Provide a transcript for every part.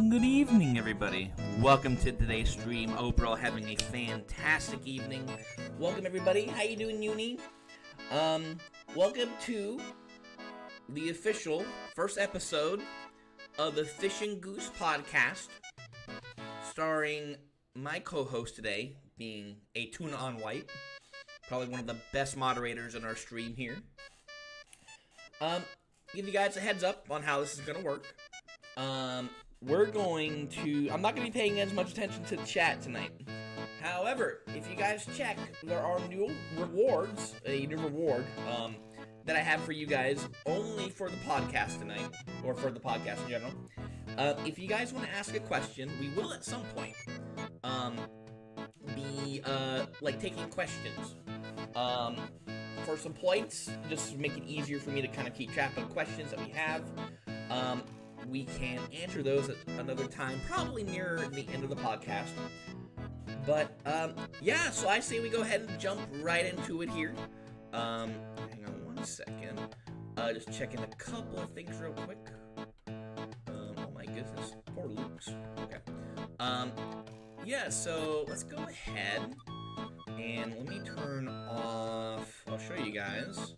Good evening, everybody. Welcome to today's stream. I hope we're all having a fantastic evening. Welcome, everybody. How you doing, Uni? Welcome to the official first episode of the Fish and Goose podcast, starring my co-host today being a Tuna on White, probably one of the best moderators in our stream here. Give you guys a heads up on how this is going to work. I'm not going to be paying as much attention to the chat tonight. However, if you guys check, there are new rewards, a new reward, that I have for you guys only for the podcast tonight, or for the podcast in general. If you guys want to ask a question, we will at some point, be, taking questions. For some points, just to make it easier for me to kind of keep track of questions that we have. We can answer those at another time, probably near the end of the podcast. But, yeah, so I say we go ahead and jump right into it here. Hang on one second. Just checking a couple of things real quick. Oh my goodness. Poor Luke's. Okay. Yeah, so let's go ahead and let me turn off, I'll show you guys.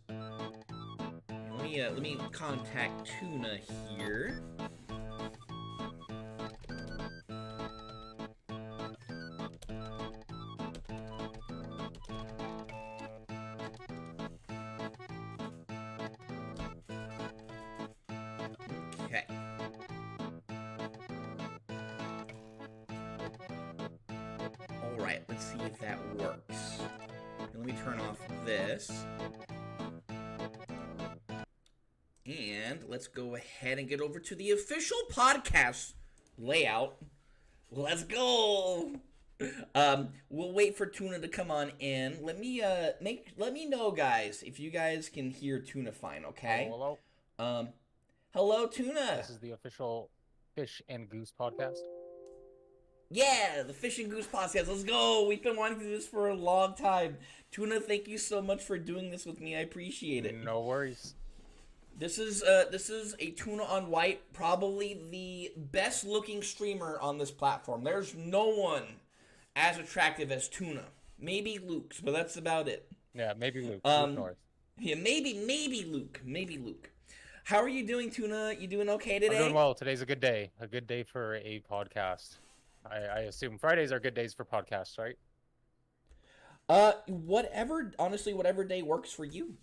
Let me contact Tuna here. Okay. Alright, let's see if that works. Let me turn off this. And let's go ahead and get over to the official podcast layout. Let's go. We'll wait for Tuna to come on in. Let me know, guys, if you guys can hear Tuna fine, okay? Hello. Hello, Tuna. This is the official Fish and Goose podcast. Yeah, the Fish and Goose podcast. Let's go. We've been wanting to do this for a long time. Tuna, thank you so much for doing this with me. I appreciate it. No worries. This is a Tuna on White, probably the best looking streamer on this platform. There's no one as attractive as Tuna. Maybe Luke's, but that's about it. Yeah, maybe Luke. Luke North. Yeah, maybe Luke. Maybe Luke. How are you doing, Tuna? You doing okay today? I'm doing well. Today's a good day. A good day for a podcast. I assume Fridays are good days for podcasts, right? Honestly, whatever day works for you.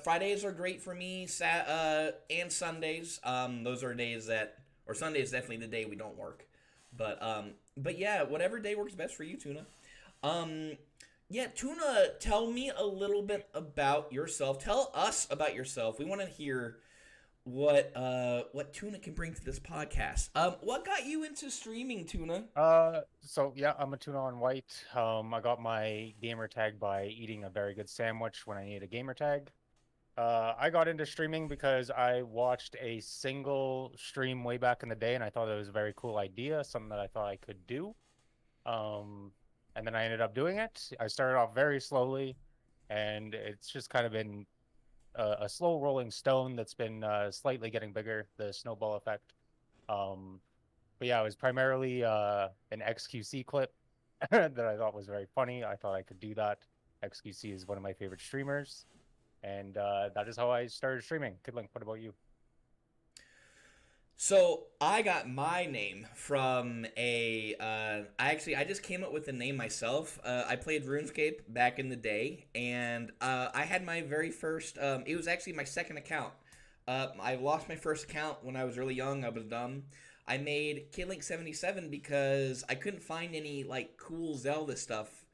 Fridays are great for me, and Sundays. Those are days Sunday is definitely the day we don't work. But yeah, whatever day works best for you, Tuna. Yeah, Tuna, tell me a little bit about yourself. Tell us about yourself. We want to hear what Tuna can bring to this podcast. What got you into streaming, Tuna? So yeah, I'm a tuna on white. I got my gamer tag by eating a very good sandwich when I needed a gamer tag. I got into streaming because I watched a single stream way back in the day, and I thought it was a very cool idea, something that I thought I could do. Um, and then I ended up doing it. I started off very slowly, and it's just kind of been a slow rolling stone that's been slightly getting bigger, the snowball effect. Um, but yeah, it was primarily an XQC clip that I thought was very funny. I thought I could do that. XQC is one of my favorite streamers, and that is how I started streaming. Kidlink, what about you? So I got my name from I just came up with the name myself. I played RuneScape back in the day, and I had my very first. It was actually my second account. I lost my first account when I was really young. I was dumb. I made KidLink77 because I couldn't find any like cool Zelda stuff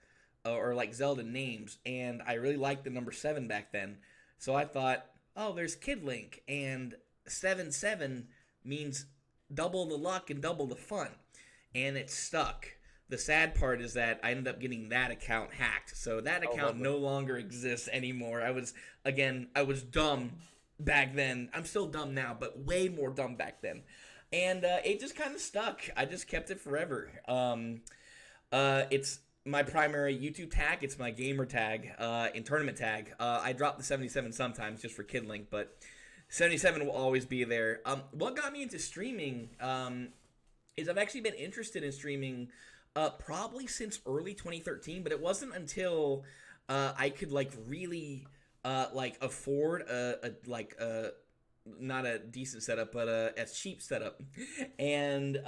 or like Zelda names, and I really liked the number seven back then. So I thought, oh, there's KidLink, and 7-7 means double the luck and double the fun, and it stuck. The sad part is that I ended up getting that account hacked, so that Oh, account lovely. no longer exists anymore. I was dumb back then. I'm still dumb now, but way more dumb back then. And it just kind of stuck. I just kept it forever. It's my primary YouTube tag. It's my gamer tag, in tournament tag. I drop the 77 sometimes just for KidLink, but 77 will always be there. What got me into streaming is I've actually been interested in streaming probably since early 2013, but it wasn't until I could like really like afford a not a decent setup, but a cheap setup. And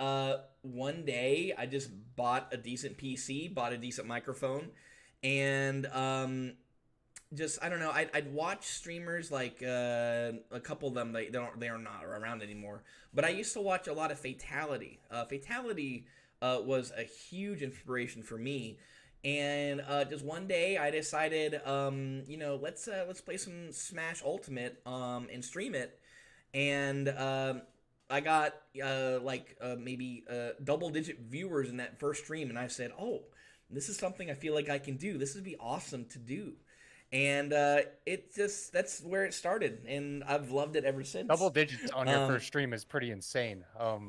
one day, I just bought a decent PC, bought a decent microphone, and just I don't know. I'd watch streamers like a couple of them. They are not around anymore. But I used to watch a lot of Fatality. Fatality was a huge inspiration for me. And just one day, I decided, let's play some Smash Ultimate and stream it. And I got maybe double digit viewers in that first stream, and I said, "Oh, this is something I feel like I can do. This would be awesome to do." And it just that's where it started, and I've loved it ever Double since. digits on your Um, first stream is pretty insane. How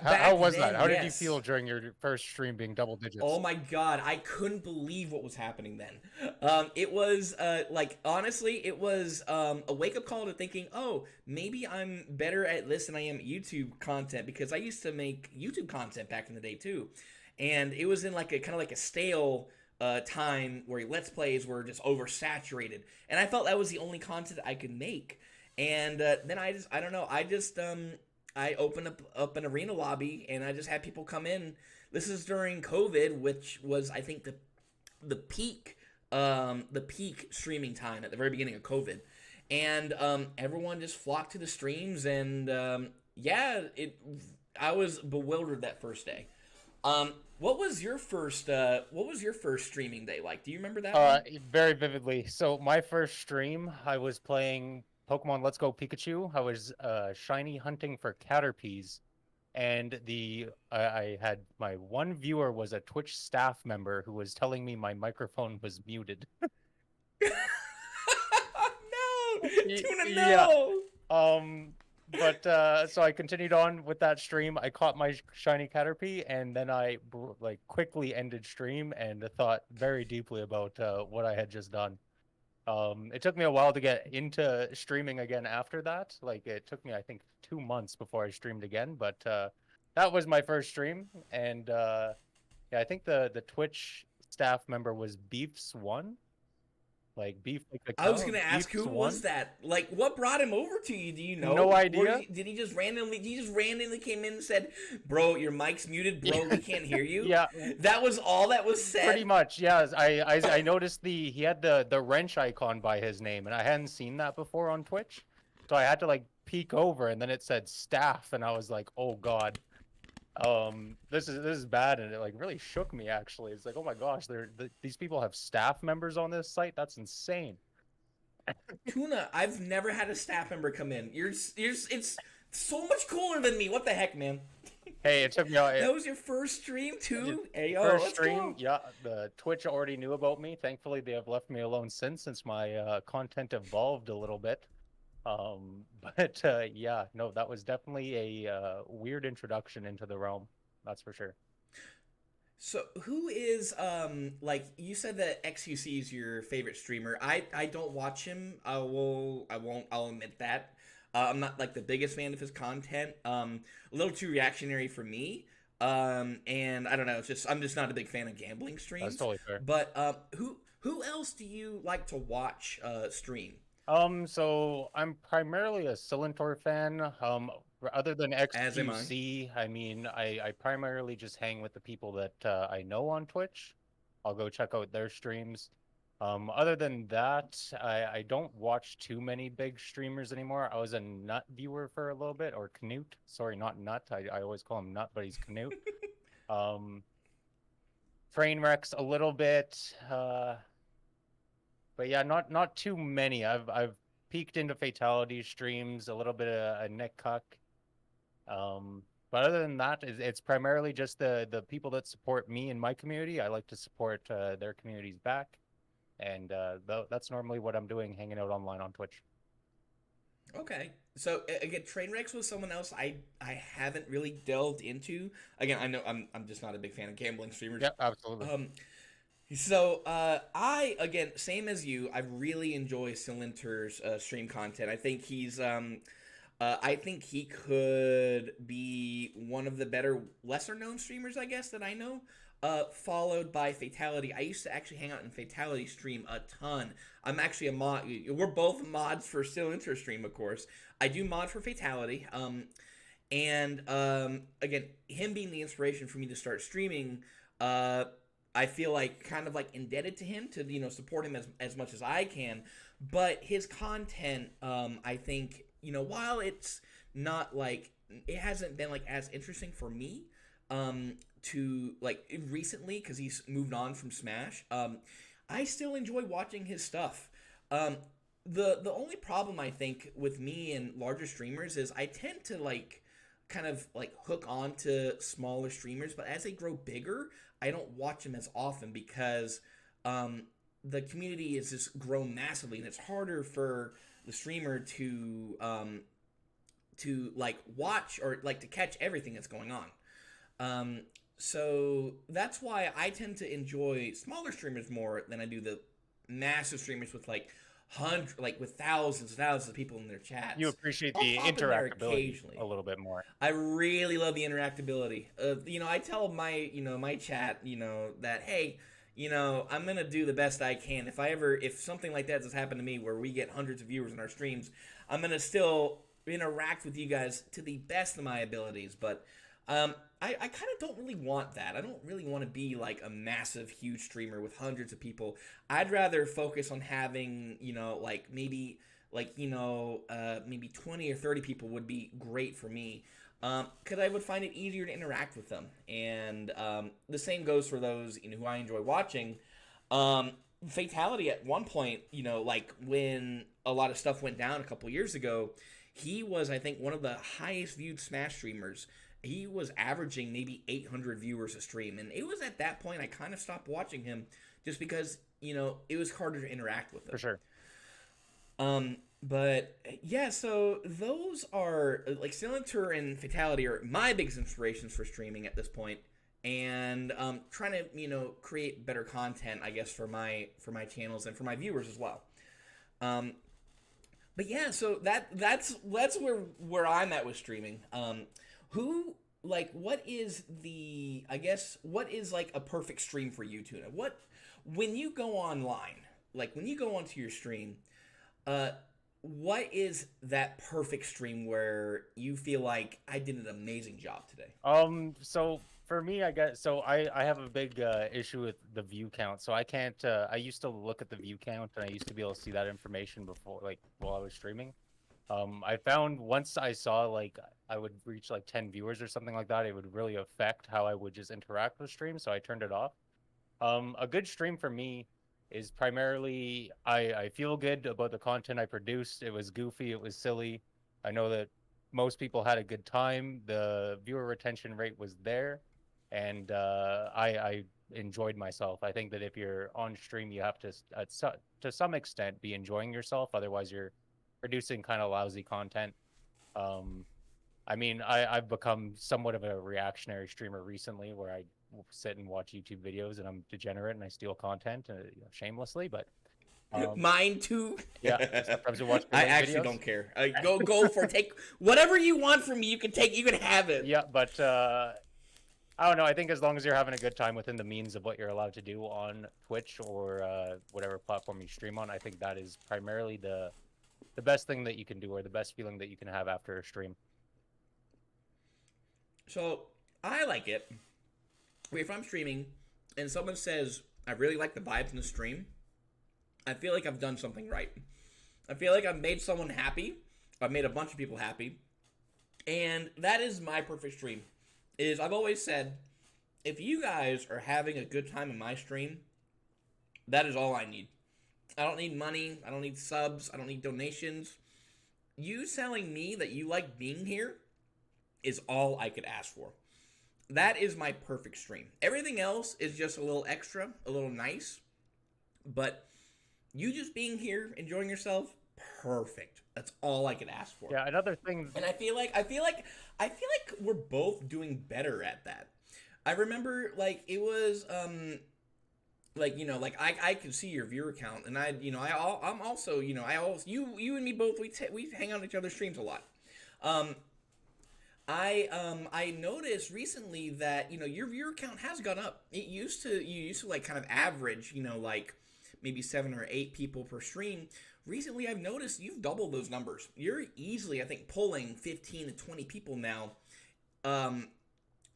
Back was that? then, How did you yes. feel during your first stream being double Oh digits? my god, I couldn't believe what was happening then. It was like honestly, it was a wake up call to thinking, oh, maybe I'm better at this than I am at YouTube content because I used to make YouTube content back in the day too, and it was in like a kind of like a stale time where let's plays were just oversaturated, and I felt that was the only content I could make. And then I don't know, I opened up an arena lobby and I just had people come in. This is during COVID, which was I think the peak streaming time at the very beginning of COVID, and everyone just flocked to the streams, and yeah, it. I was bewildered that first day. What was your first? What was your first streaming day like? Do you remember that one? Very vividly. So my first stream, I was playing Pokemon Let's Go Pikachu. I was shiny hunting for Caterpies, and I had my one viewer was a Twitch staff member who was telling me my microphone was muted. No, Tuna, Yeah. no. Um, but so I continued on with that stream. I caught my shiny Caterpie, and then like quickly ended stream and thought very deeply about what I had just done. It took me a while to get into streaming again after that. Like it took me, I think, 2 months before I streamed again. But that was my first stream, and yeah, I think the Twitch staff member was Beefs One, like Beef like the I was cow, gonna ask Beefs who One. was that? Like, what brought him over to you? Do you No know? idea. Did he just randomly? He just randomly came in and said, "Bro, your mic's muted. Bro, we can't hear you." Yeah, That was all that was pretty said. much. Yeah, I noticed he had the wrench icon by his name, and I hadn't seen that before on Twitch, so I had to like peek over, and then it said staff, and I was like, oh God. This is bad, and it like really shook me actually. It's like, oh my gosh, these people have staff members on this site. That's insane. Tuna, I've never had a staff member come in. It's so much cooler than me. What the heck, man? Hey, it took me out. That was your first stream too? Hey, yo, First let's stream, go. yeah, the Twitch already knew about me. Thankfully, they have left me alone since my content evolved a little bit. But yeah, no, that was definitely a weird introduction into the realm. That's for sure. So who is like you said that XUC is your favorite streamer. I don't watch him. I'll admit that. I'm not like the biggest fan of his content. A little too reactionary for me. And I don't know. It's just I'm just not a big fan of gambling That's streams. totally fair. But who else do you like to watch stream? So I'm primarily a Cylinder fan. Other than As am I. XQC, I mean, I primarily just hang with the people that I know on Twitch. I'll go check out their streams. Other than that, I don't watch too many big streamers anymore. I was a Nut viewer for a little bit, or Canute. Sorry, not Nut. I always call him Nut, but he's Canute. Um, Trainwrecks a little bit. But yeah, not too many. I've peeked into Fatality streams, a little bit of a Nick Cuck. But other than that, it's primarily just the people that support me and my community. I like to support their communities back, and that's normally what I'm doing, hanging out online on Twitch. Okay. So again, Trainwrecks was someone else I haven't really delved into. Again, I know I'm just not a big fan of gambling streamers. Yep, absolutely. So I again same as you. I really enjoy Cylinder's stream content. I think he could be one of the better lesser known streamers I guess that I know. Followed by Fatality. I used to actually hang out in Fatality stream a ton. I'm actually a mod. We're both mods for Cylinder stream, of course. I do mod for Fatality. And again, him being the inspiration for me to start streaming. I feel like kind of like indebted to him to support him as much as I can, but his content, I think while it's not like it hasn't been like as interesting for me, to like recently because he's moved on from Smash, I still enjoy watching his stuff. The only problem I think with me and larger streamers is I tend to like kind of like hook on to smaller streamers, but as they grow bigger, I don't watch them as often because the community has just grown massively, and it's harder for the streamer to like watch or like to catch everything that's going on. So that's why I tend to enjoy smaller streamers more than I do the massive streamers with like with thousands of people in their You chats. appreciate I'll the pop in there interactability occasionally. a little bit more. I really love the interactability. I tell my chat, that hey, I'm gonna do the best I can. If something like that has happened to me, where we get hundreds of viewers in our streams, I'm gonna still interact with you guys to the best of my abilities. But I kind of don't really want that. I don't really want to be like a massive, huge streamer with hundreds of people. I'd rather focus on having, like maybe 20 or 30 people would be great for me. Because I would find it easier to interact with them. And the same goes for those who I enjoy watching. Fatality at one point, like when a lot of stuff went down a couple years ago, he was, I think, one of the highest viewed Smash streamers. He was averaging maybe 800 viewers a stream. And it was at that point I kind of stopped watching him just because, it was harder to interact with him. For sure. But yeah, so those are like Cylinder and Fatality are my biggest inspirations for streaming at this point, and trying to create better content, I guess, for my channels and for my viewers as well. Um, but yeah, so that's where I'm at with streaming. Who like what is the I guess what is like a perfect stream for you, Tuna? What when you go online, like when you go onto your stream, uh, what is that perfect stream where you feel like I did an amazing job today? So for me, I guess so. I have a big issue with the view count. So I can't. I used to look at the view count, and I used to be able to see that information before, like while I was streaming. I found once I saw like I would reach like 10 viewers or something like that, it would really affect how I would just interact with streams, so I turned it off. A good stream for me is primarily I feel good about the content I produced. It was goofy, it was silly. I know that most people had a good time. The viewer retention rate was there, and I enjoyed myself. I think that if you're on stream, you have to to some extent be enjoying yourself. Otherwise, you're producing kind of lousy content. Um, I mean, I've become somewhat of a reactionary streamer recently, where I sit and watch YouTube videos, and I'm degenerate and I steal content shamelessly. But Mine too. yeah, sometimes I watch I gaming actually videos. don't care. Go for take whatever you want from me. You can take. You can have it. Yeah, but I don't know. I think as long as you're having a good time within the means of what you're allowed to do on Twitch or whatever platform you stream on, I think that is primarily the best thing that you can do, or the best feeling that you can have after a stream. So I like it. If I'm streaming and someone says I really like the vibes in the stream, I feel like I've done something right. I feel like I've made someone happy. I've made a bunch of people happy, and that is my perfect stream. Is I've always said, if you guys are having a good time in my stream, that is all I need. I don't need money. I don't need subs. I don't need donations. You telling me that you like being here is all I could ask for. That is my perfect stream. Everything else is just a little extra, a little nice. But you just being here, enjoying yourself, perfect. That's all I could ask for. Yeah, another thing. And I feel like we're both doing better at that. I remember like it was like like I can see your viewer count, and I'm also I also you and me both we hang on each other's streams a lot. Um, I noticed recently that your viewer count has gone up. You used to like kind of average like maybe 7 or 8 people per stream. Recently, I've noticed you've doubled those numbers. You're easily, I think, pulling 15 to 20 people now.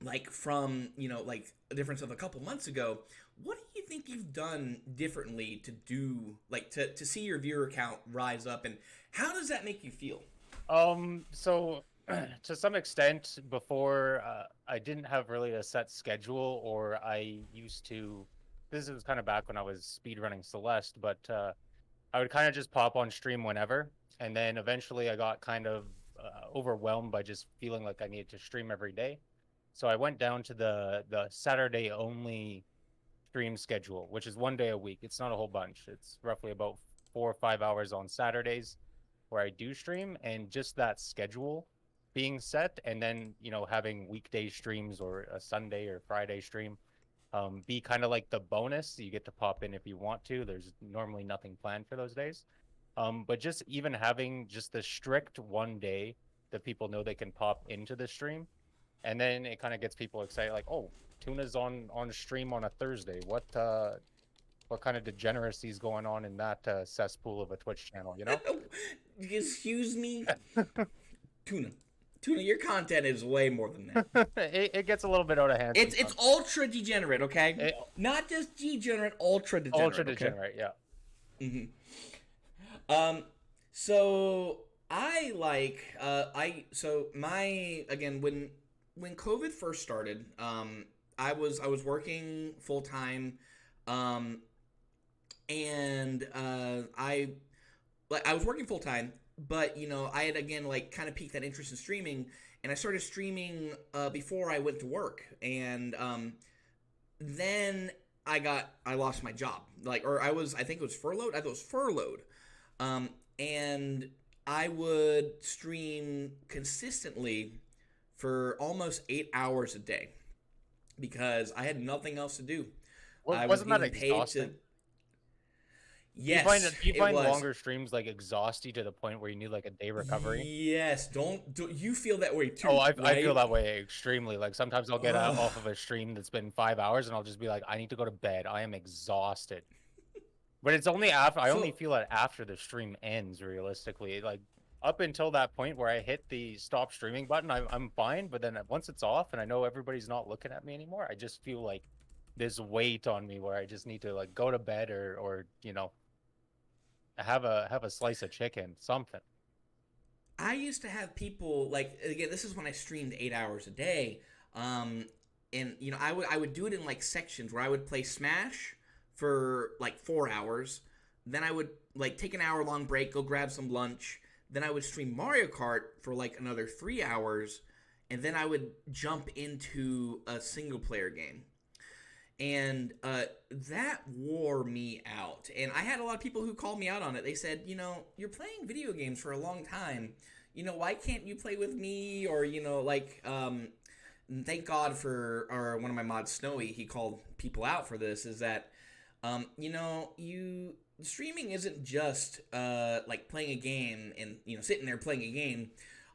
Like from like a difference of a couple months ago. What do you think you've done differently to do like to see your viewer count rise up, and how does that make you feel? So to some extent, before I didn't have really a set schedule, or I used to. This was kind of back when I was speedrunning Celeste, but I would kind of just pop on stream whenever, and then eventually I got kind of overwhelmed by just feeling like I needed to stream every day. So I went down to the Saturday only stream schedule, which is one day a week. It's not a whole bunch. It's roughly about 4 or 5 hours on Saturdays where I do stream, and just that schedule being set, and then having weekday streams or a Sunday or Friday stream be kind of like the bonus. You get to pop in if you want to. There's normally nothing planned for those days. But just even having just the strict one day that people know they can pop into the stream, and then it kind of gets people excited, like, oh, Tuna's on stream on a Thursday. What kind of degeneracy is going on in that cesspool of a Twitch channel, Excuse me. Tuna, your content is way more than that. It gets a little bit out of hand. It's ultra degenerate, okay? Not just degenerate, ultra degenerate. Ultra degenerate, okay? Yeah. So I like so my again when COVID first started, I was working full time, and I was working full time, but I had again like kind of piqued that interest in streaming, and I started streaming before I went to work, and then I lost my job, or I think it was furloughed. I thought it was furloughed, and I would stream consistently for almost 8 hours a day because I had nothing else to do. I wasn't was that exhausting? Yes. Do you find longer streams like exhaust you to the point where you need like a day recovery? Yes. Don't you feel that way too? Oh, I right? feel that way extremely. Like sometimes I'll get off of a stream that's been 5 hours and I'll just be like, I need to go to bed. I am exhausted. But it's only after I only feel it after the stream ends, realistically. Like up until that point where I hit the stop streaming button, I'm fine. But then once it's off and I know everybody's not looking at me anymore, I just feel like this weight on me where I just need to like go to bed or have a slice of chicken, something. I used to have people like, again, this is when I streamed 8 hours a day. Um, and I would do it in like sections where I would play Smash for like 4 hours. Then I would like take an hour long break, go grab some lunch. Then I would stream Mario Kart for like another 3 hours, and then I would jump into a single player game. And that wore me out. And I had a lot of people who called me out on it. They said, you're playing video games for a long time. Why can't you play with me? Or, thank God for one of my mods, Snowy. He called people out for this. Is that, you streaming isn't just like playing a game and sitting there playing a game.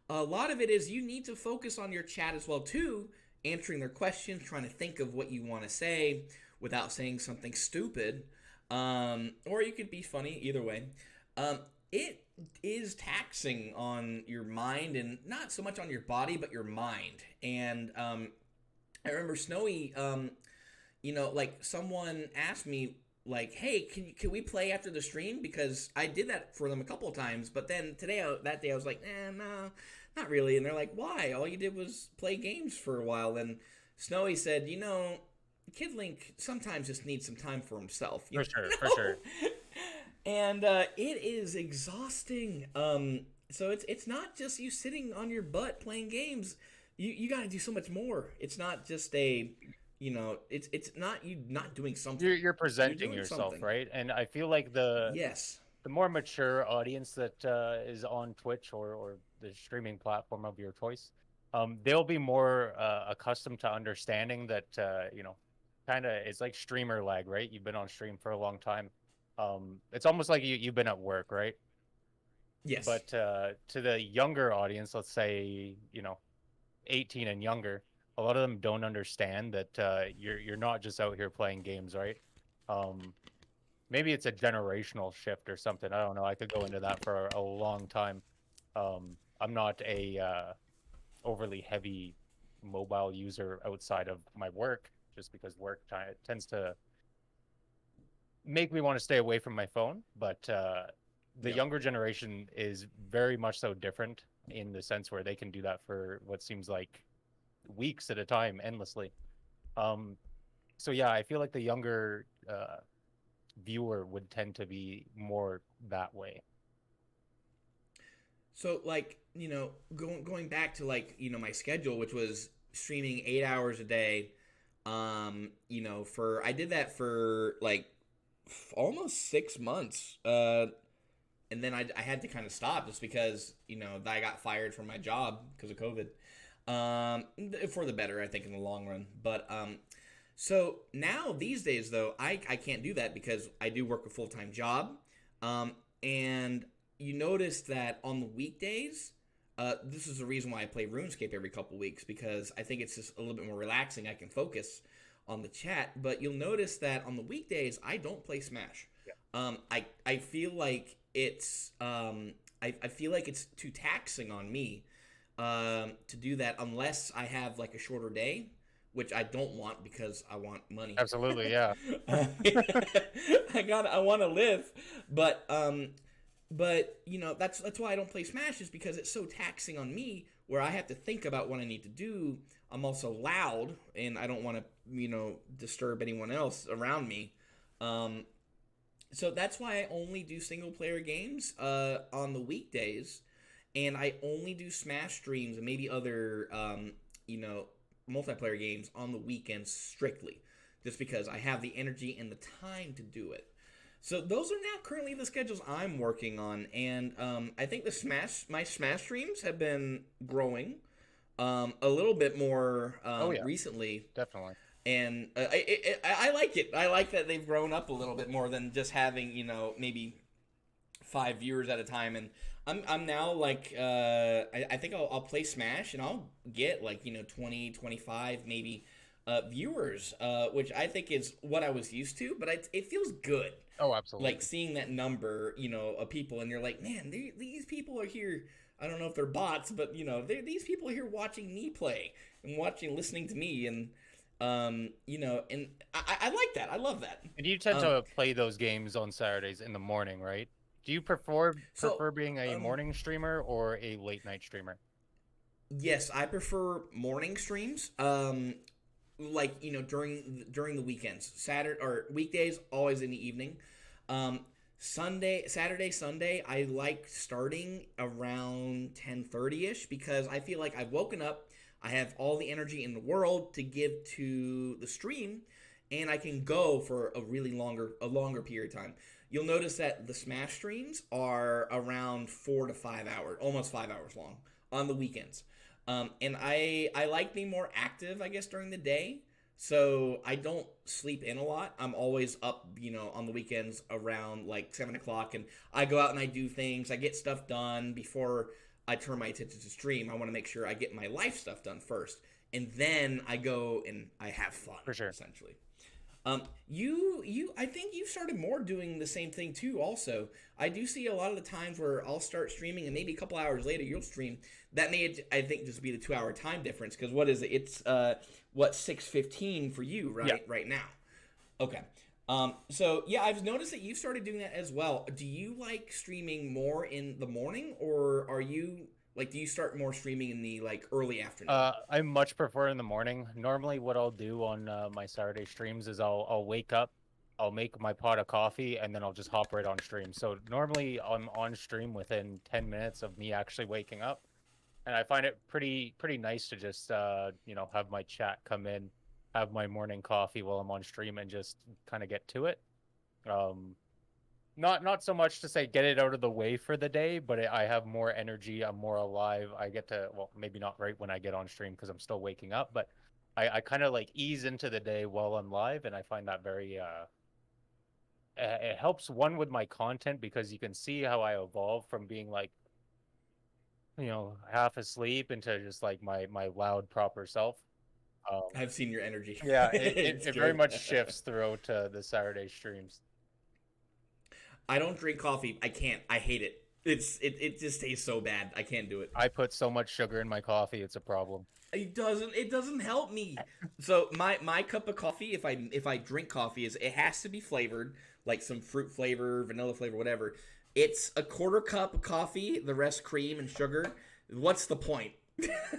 A lot of it is you need to focus on your chat as well too, answering their questions, trying to think of what you want to say without saying something stupid. Or you could be funny, either way. It is taxing on your mind, and not so much on your body, but your mind. And I remember Snowy, like someone asked me, like, hey, can we play after the stream? Because I did that for them a couple of times, but then that day I was like, no, not really. And they're like, why? All you did was play games for a while. And Snowy said, Kid Link sometimes just needs some time for himself. For sure, for sure. And it is exhausting. So it's not just you sitting on your butt playing games. You got to do so much more. It's not just it's not you not doing something. You're presenting yourself, something. Right? And I feel like the more mature audience that is on Twitch or the streaming platform of your choice, they'll be more accustomed to understanding that kind of it's like streamer lag, right? You've been on stream for a long time. It's almost like you've been at work, right? Yes. But to the younger audience, let's say 18 and younger, a lot of them don't understand that you're not just out here playing games, right? Maybe it's a generational shift or something. I don't know. I could go into that for a long time. I'm not a overly heavy mobile user outside of my work, just because work tends to make me want to stay away from my phone. But the younger generation is very much so different in the sense where they can do that for what seems like weeks at a time, endlessly. So yeah, I feel like the younger viewer would tend to be more that way. So like, going back to like, my schedule, which was streaming 8 hours a day, I did that for like almost 6 months. And then I had to kind of stop just because, I got fired from my job because of COVID. For the better, I think, in the long run. But so now these days, though, I can't do that because I do work a full-time job. And you notice that on the weekdays, this is the reason why I play RuneScape every couple weeks, because I think it's just a little bit more relaxing. I can focus on the chat. But you'll notice that on the weekdays, I don't play Smash. Yeah. I feel like it's I feel like it's too taxing on me to do that unless I have like a shorter day, which I don't want because I want money. Absolutely, yeah. I want to live, but that's why I don't play Smash, is because it's so taxing on me, where I have to think about what I need to do. I'm also loud, and I don't want to disturb anyone else around me. So that's why I only do single player games on the weekdays. And I only do Smash streams and maybe other, multiplayer games on the weekends strictly, just because I have the energy and the time to do it. So those are now currently the schedules I'm working on, and I think my Smash streams have been growing a little bit more recently. Definitely. And I like it. I like that they've grown up a little bit more than just having maybe 5 viewers at a time. And I'm now like I think I'll play Smash and I'll get like 20, 25 maybe viewers, which I think is what I was used to, but it feels good. Oh, absolutely. Like seeing that number of people, and you're like, man, these people are here. I don't know if they're bots, but these people are here watching me play and listening to me, and and I like that. I love that. And you tend to play those games on Saturdays in the morning, right? Do you prefer So, being a um, morning streamer or a late night streamer? yes, I prefer morning streams. Like during the weekends, Saturday or weekdays, always in the evening. Um, Saturday, Sunday, I like starting around 10:30 ish because I feel like I've woken up. I have all the energy in the world to give to the stream, and I can go for a longer period of time. You'll notice that the Smash streams are around 4 to 5 hours, almost 5 hours long on the weekends. And I like being more active, I guess, during the day. So I don't sleep in a lot. I'm always up, on the weekends around like 7 o'clock, and I go out and I do things. I get stuff done before I turn my attention to stream. I want to make sure I get my life stuff done first, and then I go and I have fun, For sure. essentially. I think you've started more doing the same thing too. Also, I do see a lot of the times where I'll start streaming, and maybe a couple hours later you'll stream. That may, I think, just be the 2 hour time difference. Because what is it? It's 6:15 for you, Yeah. right now. Okay. So yeah, I've noticed that you've started doing that as well. Do you like streaming more in the morning, or are you like, do you start more streaming in the like early afternoon? I much prefer in the morning. Normally, what I'll do on my Saturday streams is I'll wake up, I'll make my pot of coffee, and then I'll just hop right on stream. So normally I'm on stream within 10 minutes of me actually waking up, and I find it pretty nice to just have my chat come in, have my morning coffee while I'm on stream, and just kind of get to it. Um, not so much to say get it out of the way for the day, but I have more energy. I'm more alive. I get to, well, maybe not right when I get on stream because I'm still waking up, but I kind of like ease into the day while I'm live, and I find that very it helps one with my content because you can see how I evolve from being like half asleep into just like my loud proper self. Um, I've seen your energy. yeah, It's it very good. much shifts throughout the Saturday streams. I don't drink coffee. I can't. I hate it. It just tastes so bad. I can't do it. I put so much sugar in my coffee, it's a problem. It doesn't help me. So my cup of coffee, if I drink coffee, is it has to be flavored, like some fruit flavor, vanilla flavor, whatever. It's a quarter cup of coffee, the rest cream and sugar. What's the point?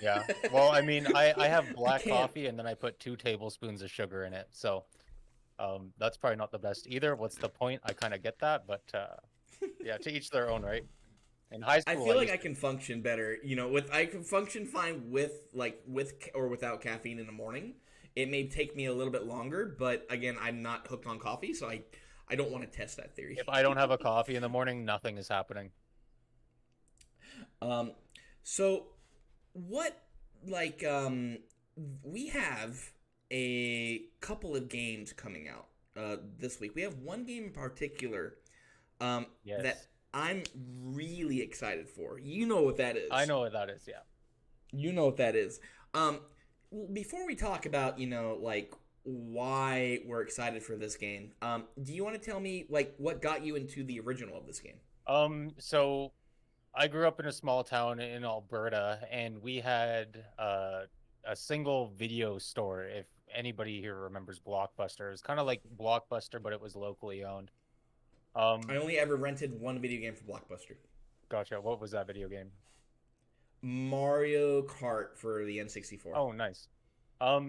Yeah. Well, I mean, I have I black can't. coffee and then I put 2 tablespoons of sugar in it. So, that's probably not the best either. What's the point? I kind of get that, but yeah, to each their own, right? In high I school, I feel like used I can function better, with I can function fine with or without caffeine in the morning. It may take me a little bit longer, but again, I'm not hooked on coffee, so I don't want to test that theory. if I don't have a coffee in the morning, nothing is happening. Um, so what like we have a couple of games coming out this week. We have one game in particular that Yes. I'm really excited for. You know what that I is. know what that is, yeah. You know what that is. Um, Before we talk about, like why we're excited for this game, do you want to tell me like what got you into the original of this game? So I grew up in a small town in Alberta, and we had a single video store. If anybody here remembers Blockbuster, it was kind of like Blockbuster, but it was locally owned. I Um, only ever rented one video game for Blockbuster. gotcha. What was that video game? Mario Kart for the N64. Oh, nice.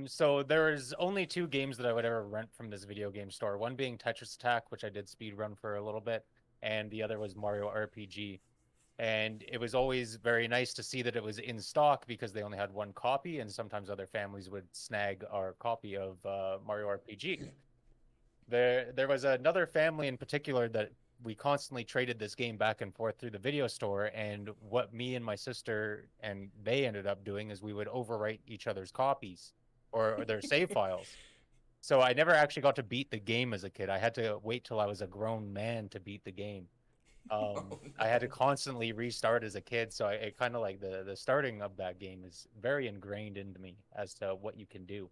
So there is only 2 games that I would ever rent from this video game store. One being Tetris Attack, which I did speed run for a little bit, and the other was Mario RPG. And it was always very nice to see that it was in stock because they only had one copy, and sometimes other families would snag our copy of Mario RPG. There was another family in particular that we constantly traded this game back and forth through the video store, and what me and my sister and they ended up doing is we would overwrite each other's copies or their save files. So I never actually got to beat the game as a kid. I had to wait till I was a grown man to beat the game. Oh I had to no. constantly restart as a kid, so it kind of like the starting of that game is very ingrained into me as to what you can do.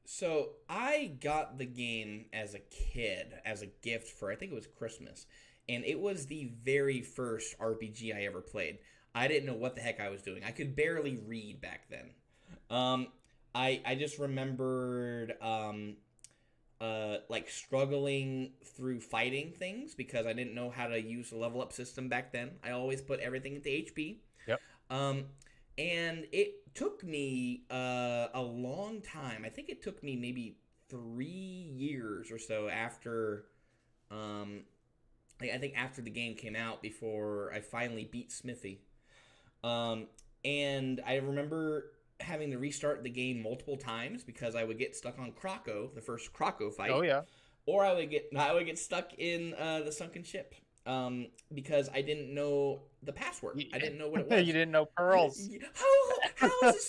So I got the game as a kid as a gift for I think it was Christmas, and it was the very first RPG I ever played. I didn't know what the heck I was doing. I could barely read back then. Um, I just remembered like struggling through fighting things because I didn't know how to use the level up system back then. I always put everything into HP. Yep. Um, and it took me a long time. I think it took me maybe 3 years or so after, um, I think after the game came out before I finally beat Smithy. Um, and I remember having to restart the game multiple times because I would get stuck on Croco, the first Croco Oh fight, yeah. or I would get stuck in the sunken ship because I didn't know the password. You, I didn't know what it you was. didn't know pearls, How is a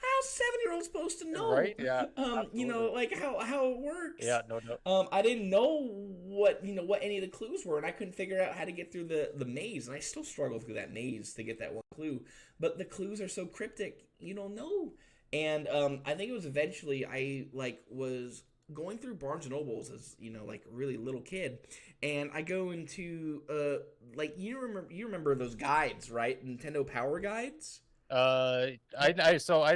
how's 7 year old supposed to know? right? Yeah, absolutely. Like how it works. Yeah, no, no. I didn't know what any of the clues were, and I couldn't figure out how to get through the maze, and I still struggle through that maze to get that one clue. But the clues are so cryptic, you don't know. And I think it was eventually I was going through Barnes and Nobles as like a really little kid, and I go into you remember those guides, right? Nintendo Power guides. I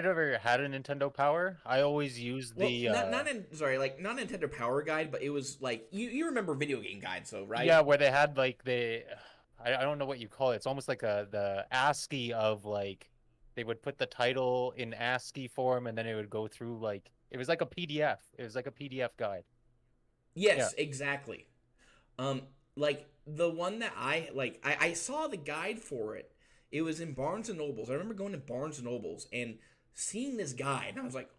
never had a Nintendo Power. I always used Well, the not in sorry, like not Nintendo Power Guide, but it was like you remember video game guides, though, right? yeah, where they had like I don't know what you call it. It's almost like the ASCII of like they would put the title in ASCII form and then it would go through like it was like a PDF. It was like a PDF guide. Yeah. Yes, exactly. Um, like the one that I saw the guide for it. It was in Barnes and Nobles. I remember going to Barnes and Nobles and seeing this guide, and I was like,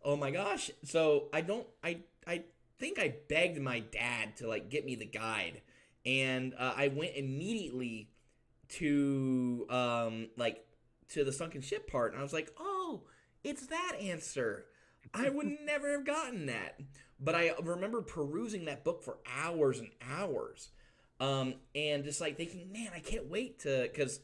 oh my gosh. So I think I begged my dad to like get me the guide, and I went immediately to to the sunken ship part, and I was like, oh, it's that answer. I would never have gotten that. But I remember perusing that book for hours and hours. And just like thinking, man, I can't wait to, because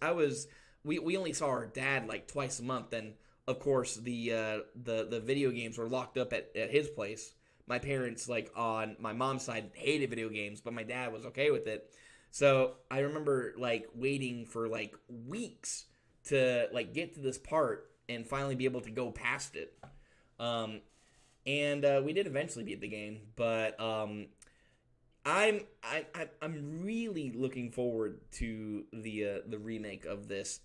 we only saw our dad like twice a month, and of course the video games were locked up at his place. My parents, like on my mom's side, hated video games, but my dad was okay with it. So I remember like waiting for like weeks to like get to this part and finally be able to go past it. Um, and we did eventually beat the game, but I'm really looking forward to the remake of this.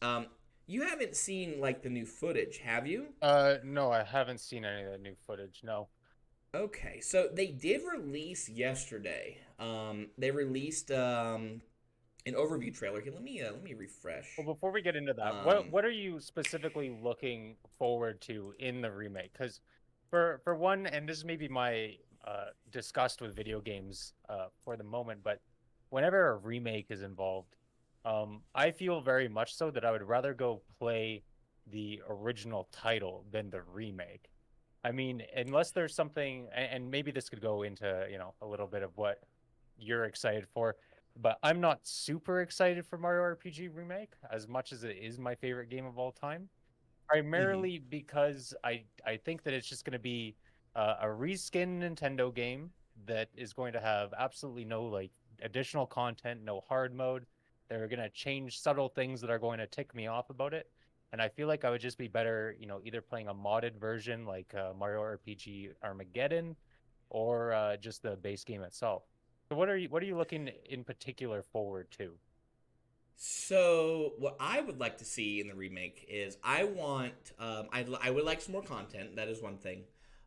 You haven't seen like the new footage, have you? No, I haven't seen any of the new footage. No. Okay, so they did release yesterday. They released an overview trailer. Here, let me refresh. Well, before we get into that, Um, what are you specifically looking forward to in the remake? Because for one, and this is maybe my disgust with video games for the moment, but whenever a remake is involved, I feel very much so that I would rather go play the original title than the remake. I mean, unless there's something, and maybe this could go into, a little bit of what you're excited for, but I'm not super excited for Mario RPG Remake as much as it is my favorite game of all time. mhm. Primarily because I think that it's just going to be a reskin Nintendo game that is going to have absolutely no like additional content, no hard mode. They're going to change subtle things that are going to tick me off about it. And I feel like I would just be better, either playing a modded version like Mario RPG Armageddon or just the base game itself. So what are you looking in particular forward to? So what I would like to see in the remake is I want I would like some more content. That is one thing.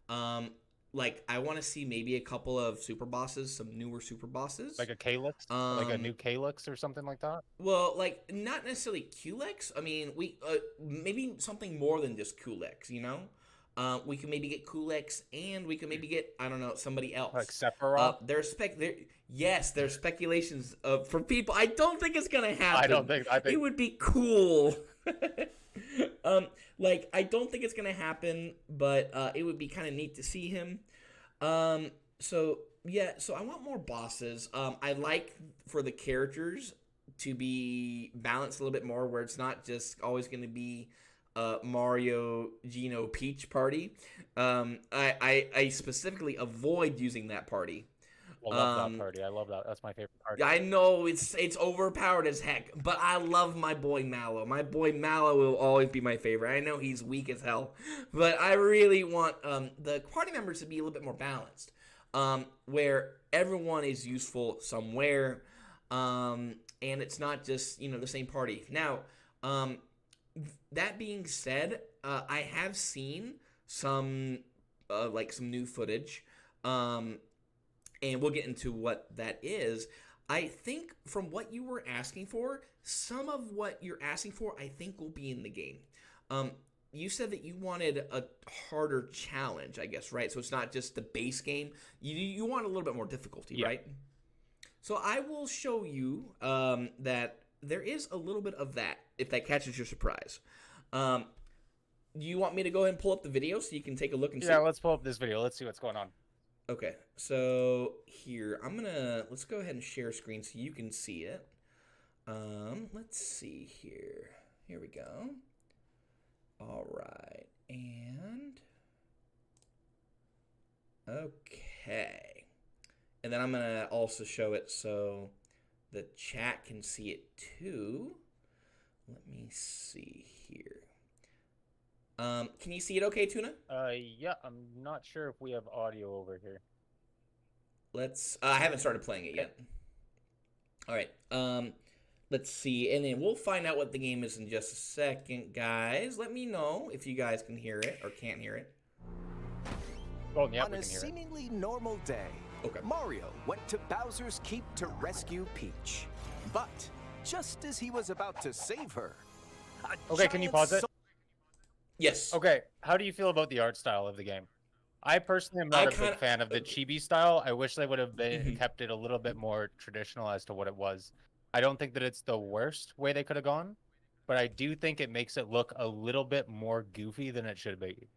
Um, like I want to see maybe a couple of super bosses, some newer super bosses. Like a Calyx, like a Um, new Calyx or something like that? well, like not necessarily Culex. I mean, we maybe something more than just Culex. We can maybe get Culex, and we can maybe get I don't know somebody Like else. Sephiroth? There's speculations of for people. I don't think it's gonna I don't happen. think I It think would be cool. Like I don't think it's gonna happen, but it would be kind of neat to see him. Um, so yeah, so I want more bosses. I like for the characters to be balanced a little bit more, where it's not just always going to be Mario, Geno, Peach party. I specifically avoid using that party. I love that party. I love that. That's my favorite party. I know it's overpowered as heck, but I love my boy Mallow. My boy Mallow will always be my favorite. I know he's weak as hell, but I really want the party members to be a little bit more balanced, where everyone is useful somewhere, and it's not just the same party. Now, that being said, I have seen some some new footage. And we'll get into what that is. I think from what you were asking for, some of what you're asking for, I think will be in the game. You said that you wanted a harder challenge, I guess, right? So it's not just the base game. You want a little bit more difficulty, Yeah. right? So I will show you that there is a little bit of that, if that catches your surprise. Do you want me to go ahead and pull up the video so you can take a look and see? Yeah, let's pull up this video. Let's see what's going on. Okay, so here, let's go ahead and share screen so you can see it. Let's see here. Here we go. All right, and okay. And then I'm going to also show it so the chat can see it too. Let me see here. Can you see it okay, Tuna? Yeah, I'm not sure if we have audio over here. I haven't started playing it yet. All right. Let's see, and then we'll find out what the game is in just a second, guys. Let me know if you guys can hear it or can't hear it. Oh, yeah, On we a can hear it. seemingly normal day, Okay. Mario went to Bowser's Keep to rescue Peach. But just as he was about to save her, Okay, can you pause it? Yes. Okay, how do you feel about the art style of the game? I personally am not a big fan of the chibi style. I wish they would have kept it a little bit more traditional as to what it was. I don't think that it's the worst way they could have gone, but I do think it makes it look a little bit more goofy than it should be.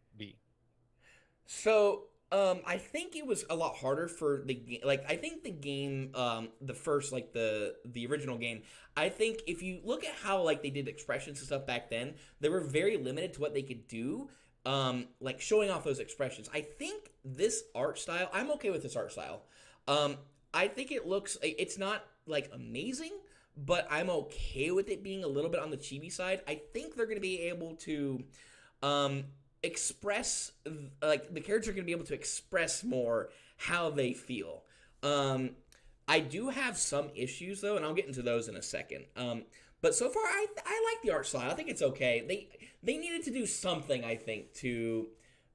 So, I think it was a lot harder for the game. Like, I think the game, the first, like, the original game, I think if you look at how, like, they did expressions and stuff back then, they were very limited to what they could do, like, showing off those expressions. I think this art style, I'm okay with this art style. I think it's not, like, amazing, but I'm okay with it being a little bit on the chibi side. I think they're going to be able to, express, like, the characters are going to be able to express more how they feel. I do have some issues, though, and I'll get into those in a second. But so far, I like the art style. I think it's okay. They needed to do something, I think, to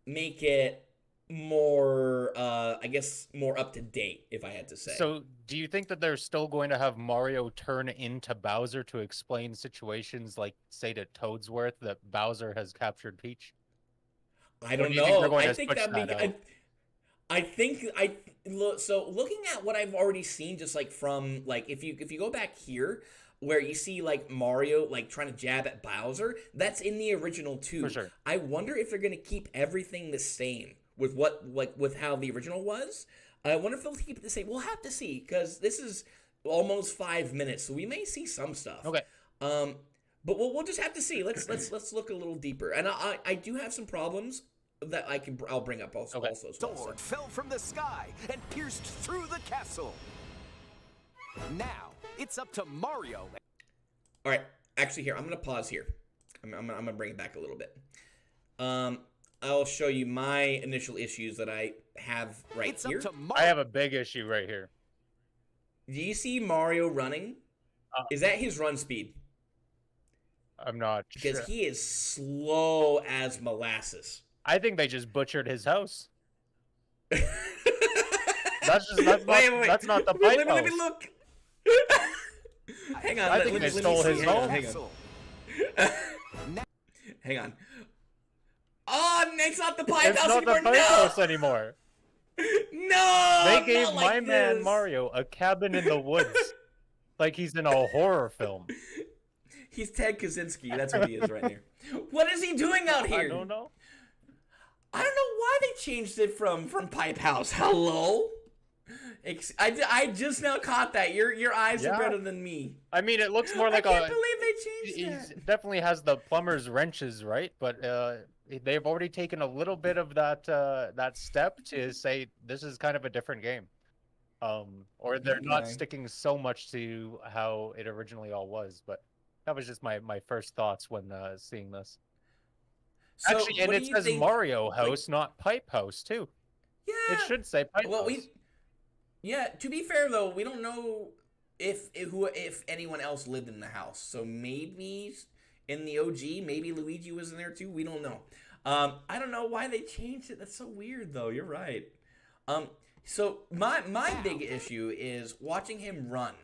make it more, I guess, more up to date, if I had to say. So, do you think that they're still going to have Mario turn into Bowser to explain situations like, say, to Toadsworth that Bowser has captured Peach? I don't know. So looking at what I've already seen, just like from like if you go back here, where you see like Mario like trying to jab at Bowser, that's in the original too. For sure. I wonder if they're gonna keep everything the same with with how the original was. I wonder if they'll keep it the same. We'll have to see, because this is almost 5 minutes, so we may see some stuff. Okay. But we'll just have to see. Let's look a little deeper. And I do have some problems that I'll bring up also. Okay. Also as well, sword fell from the sky and pierced through the castle. Now it's up to Mario. All right. Actually, here I'm gonna pause here. I'm gonna bring it back a little bit. I'll show you my initial issues that I have right It's here. up to I have a big issue right here. Do you see Mario running? Is that his run speed? I'm not Because sure. he is slow as molasses. I think they just butchered his house. Wait. That's not the pipe Let me house. look. Hang on. I think they stole his home. Hang on. Oh, it's not the pipe It's house not anymore. the pipe No! house anymore. No! They gave not my like man this. Mario a cabin in the woods, like he's in a horror film. He's Ted Kaczynski. That's what he is right here. What is he doing out here? I don't know. I don't know why they changed it from Pipe House. Hello? I just now caught that. Your eyes are better than me. I mean, it looks more like I can't believe they changed He that. definitely has the plumber's wrenches, right? But they've already taken a little bit of that step to say this is kind of a different game. Or they're not Okay. sticking so much to how it originally all was. But that was just my first thoughts when seeing this. So, Actually, and what do it you says think? Mario Like, House, not Pipe House, too. It yeah. should say Pipe Well, House. yeah. To be fair though, we don't know if anyone else lived in the house. So maybe in the OG, maybe Luigi was in there too. We don't know. I don't know why they changed it. That's so weird though. You're right. Um, so my big issue is watching him run.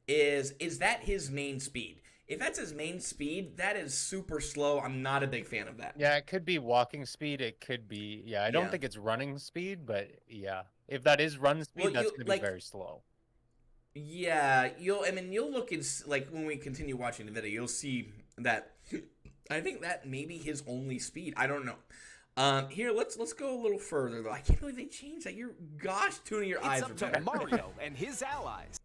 Is that his main speed? If that's his main speed, that is super slow. I'm not a big fan of that. Yeah, it could be walking speed. It could be, yeah, I don't Yeah. think it's running speed, but yeah. If that is run Well, speed, that's you going to be like very slow. yeah, I mean, you'll look at like when we continue watching the video, you'll see that I think that may be his only speed. I don't know. Here, let's go a little further though. I can't believe they changed that. Gosh, tuning your eyes It's are up to better. Mario and his allies.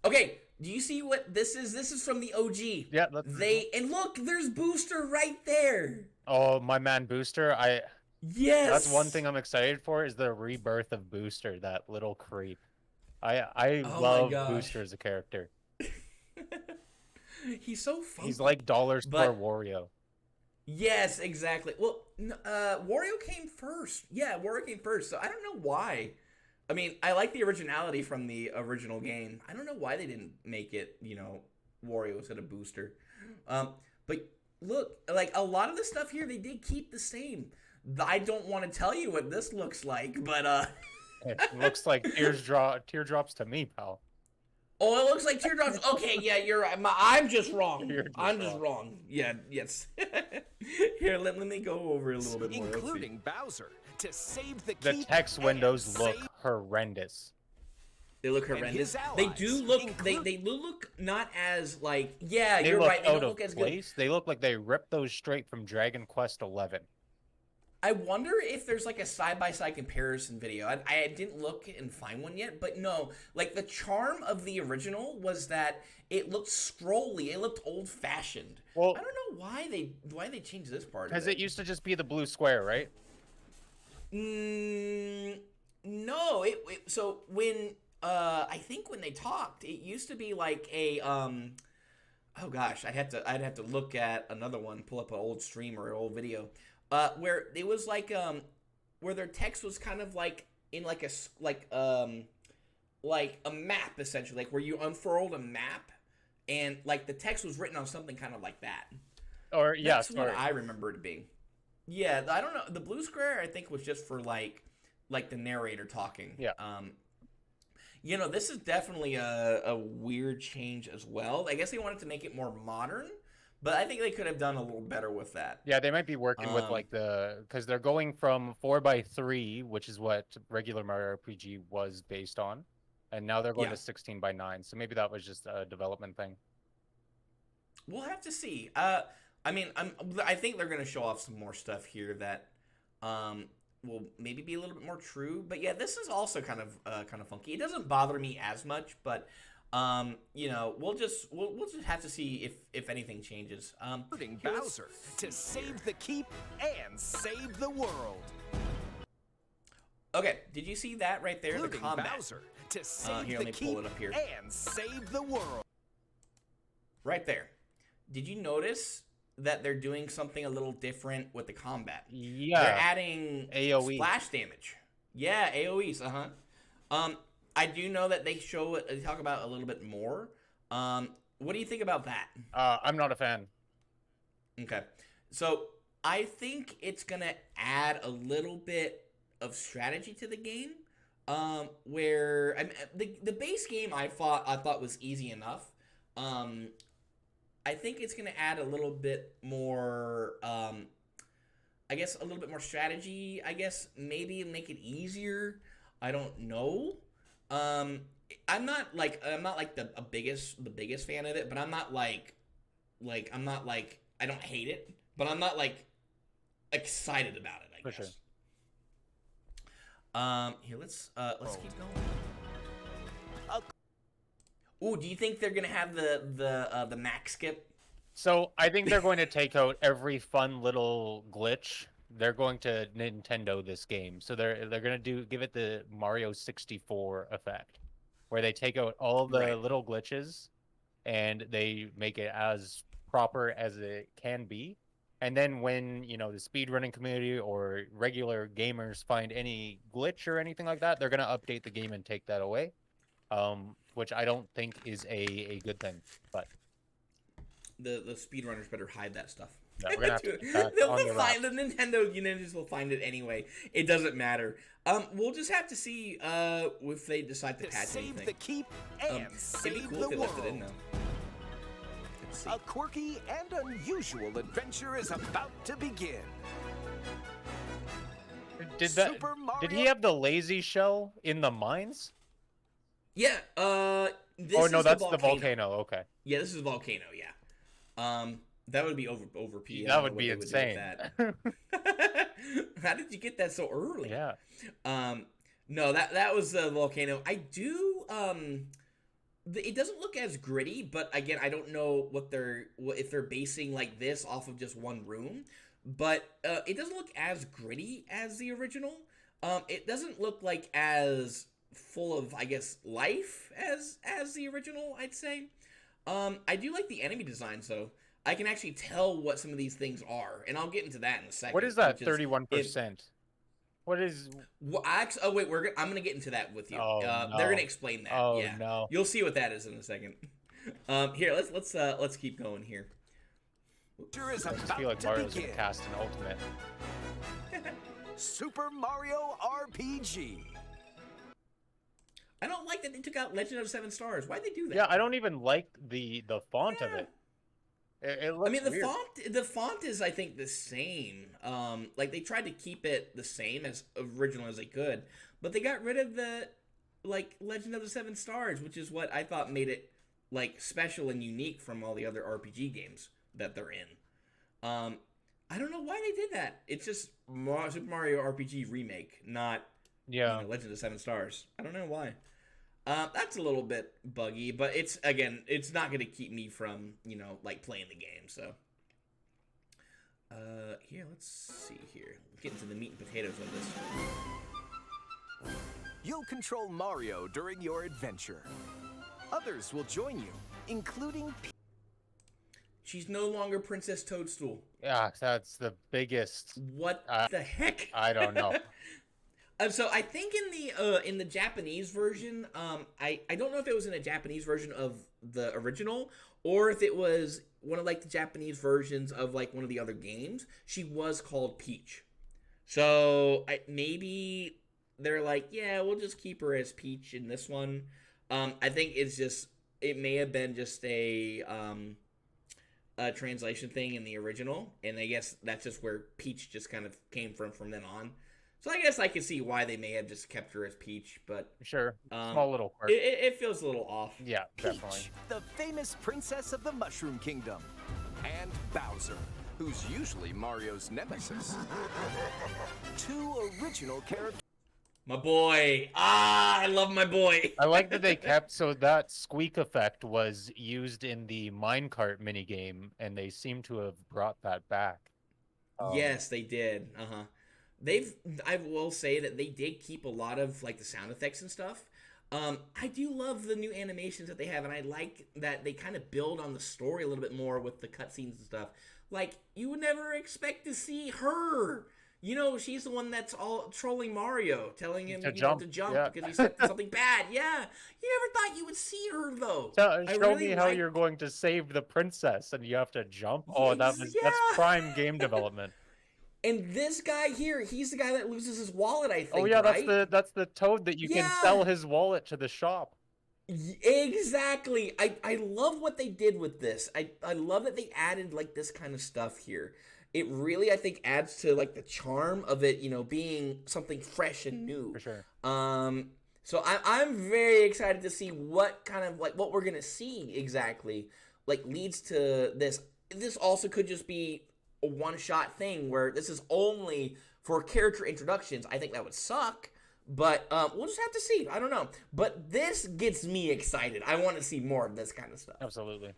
Okay, do you see what this is? This is from the OG. Yeah, that's And look, there's Booster right there. Oh, my man Booster, Yes. that's one thing I'm excited for is the rebirth of Booster, that little creep. I Oh my love gosh. Booster as a character. He's so funky. He's like dollar store But- Wario. Yes, exactly. Well, Wario came first. Yeah, Wario came first. So I don't know why. I mean, I like the originality from the original game. I don't know why they didn't make it, Wario instead of Booster. But look, like a lot of the stuff here, they did keep the same. I don't want to tell you what this looks like, but It looks like teardrops to me, pal. oh, it looks like teardrops. Okay, yeah, you're right. I'm just wrong. You're just I'm just wrong. Yeah, yes. Here, let me go over a little bit more. Let's see. Including Bowser, to save the The keep text and windows look save- horrendous. They look And horrendous. his They allies, do look. include- They look not as like. Yeah, They you're look right. They out don't of look as good. place. They look like they ripped those straight from Dragon Quest XI. I wonder if there's like a side by side comparison video. I didn't look and find one yet, but no. Like the charm of the original was that it looked scrolly. It looked old fashioned. Well, I don't know why they changed this part. because of it used to just be the blue square, right? No. So when I think when they talked, it used to be like a oh gosh, I'd have to look at another one, pull up an old stream or an old video, where it was like where their text was kind of like in like like a map essentially, like where you unfurled a map and like the text was written on something kind of like that. Or yeah, That's what sorry. I remember it being. Yeah, I don't know. The blue square I think was just for like the narrator talking. Yeah. This is definitely a weird change as well. I guess they wanted to make it more modern, but I think they could have done a little better with that. Yeah, they might be working with like because they're going from 4x3, which is what regular Mario RPG was based on, and now they're going Yeah. to 16x9. So maybe that was just a development thing. We'll have to see. I mean, I think they're gonna show off some more stuff here that will maybe be a little bit more true. But yeah, this is also kind of funky. It doesn't bother me as much, but we'll just have to see if anything changes. including Here, let's Bowser, to see here. save the keep and save the world. Okay, did you see that right there? The Including combat. Bowser, to save Here, the let me pull keep it up here. and save the world. Right there. Did you notice that they're doing something a little different with the combat? Yeah. They're adding AoE. splash damage. Yeah, AoEs, I do know that they talk about a little bit more. What do you think about that? I'm not a fan. Okay. So, I think it's going to add a little bit of strategy to the game. Where the base game I thought was easy enough. I think it's going to add a little bit more, I guess, a little bit more strategy. I guess maybe make it easier. I don't know. I'm not like the biggest fan of it, but I'm not like I don't hate it, but I'm not like excited about it. I guess. sure. Here let's keep going. Ooh, do you think they're gonna have the max skip? So I think they're going to take out every fun little glitch they're going to Nintendo this game, so they're gonna give it the Mario 64 effect, where they take out all the Right. little glitches and they make it as proper as it can be. And then when, the speedrunning community or regular gamers find any glitch or anything like that, they're gonna update the game and take that away. Which I don't think is a good thing. But The speedrunners better hide that stuff. yeah, we're gonna have to Dude, keep that they'll on the find wrap. the Nintendo ninjas will find it anyway. It doesn't matter. We'll just have to see if they decide to To patch save anything. the keep and It'd be save cool the if they left it in world. though. Let's see. A quirky and unusual adventure is about to begin. Did Super did he Mario- have the lazy shell in the mines? Yeah. This Oh no, is that's the the volcano. Okay. Yeah, this is volcano. Yeah. That would be over P. I That don't would know be what they would do with insane. that. How did you get that so early? Yeah. No, that was the volcano. I do. It doesn't look as gritty, but again, I don't know if they're basing like this off of just one room. But it doesn't look as gritty as the original. It doesn't look like as full of, I guess, life as the original, I'd say. I do like the enemy designs though. I can actually tell what some of these things are, and I'll get into that in a second. What is that which 31%? What is? Well, wait, I'm gonna get into that with you. Oh, They're no. gonna explain that. Oh, yeah, no. You'll see what that is in a second. Here, let's keep going here. Adventure is I just about feel like to Mario's gonna begin. cast an ultimate. Super Mario RPG. I don't like that they took out Legend of Seven Stars. Why'd they do that? Yeah, I don't even like the font of it. It looks I mean, weird. the font is, I think, the same. Like they tried to keep it the same as original as they could, but they got rid of the Legend of the Seven Stars, which is what I thought made it like special and unique from all the other RPG games that they're in. I don't know why they did that. It's just Super Mario RPG remake, not Yeah. Legend of Seven Stars. I don't know why. That's a little bit buggy, but it's not going to keep me from, like playing the game. So, here, let's see here. Get into the meat and potatoes of this. You'll control Mario during your adventure. Others will join you, including She's no longer Princess Toadstool. Yeah, that's the biggest. What the heck? I don't know. So I think in the Japanese version, I don't know if it was in a Japanese version of the original or if it was one of like the Japanese versions of like one of the other games. She was called Peach. So maybe they're like, yeah, we'll just keep her as Peach in this one. I think it may have been just a translation thing in the original, and I guess that's just where Peach just kind of came from then on. So I guess I can see why they may have just kept her as Peach, but Sure. Small little quirk. it feels a little off. Yeah, definitely. Peach, the famous princess of the Mushroom Kingdom, and Bowser, who's usually Mario's nemesis. Two original characters. My boy. I love my boy. I like that they kept so that squeak effect was used in the minecart minigame, and they seem to have brought that back. Yes, they did. I will say that they did keep a lot of like the sound effects and stuff. I do love the new animations that they have, and I like that they kind of build on the story a little bit more with the cutscenes and stuff. Like, you would never expect to see her. She's the one that's all trolling Mario, telling him to jump yeah. because he said something bad. Yeah, you never thought you would see her though. Show me how you're going to save the princess, and you have to jump. Oh, that's prime game development. And this guy here, he's the guy that loses his wallet, I think. Oh yeah, right? that's the toad that you can sell his wallet to the shop. Exactly. I love what they did with this. I love that they added like this kind of stuff here. It really, I think, adds to like the charm of it, being something fresh and new. For sure. So I'm very excited to see what kind of like what we're gonna see exactly like leads to this. This also could just be a one-shot thing where this is only for character introductions. I think that would suck, but we'll just have to see. I don't know, but this gets me excited. I want to see more of this kind of stuff. Absolutely.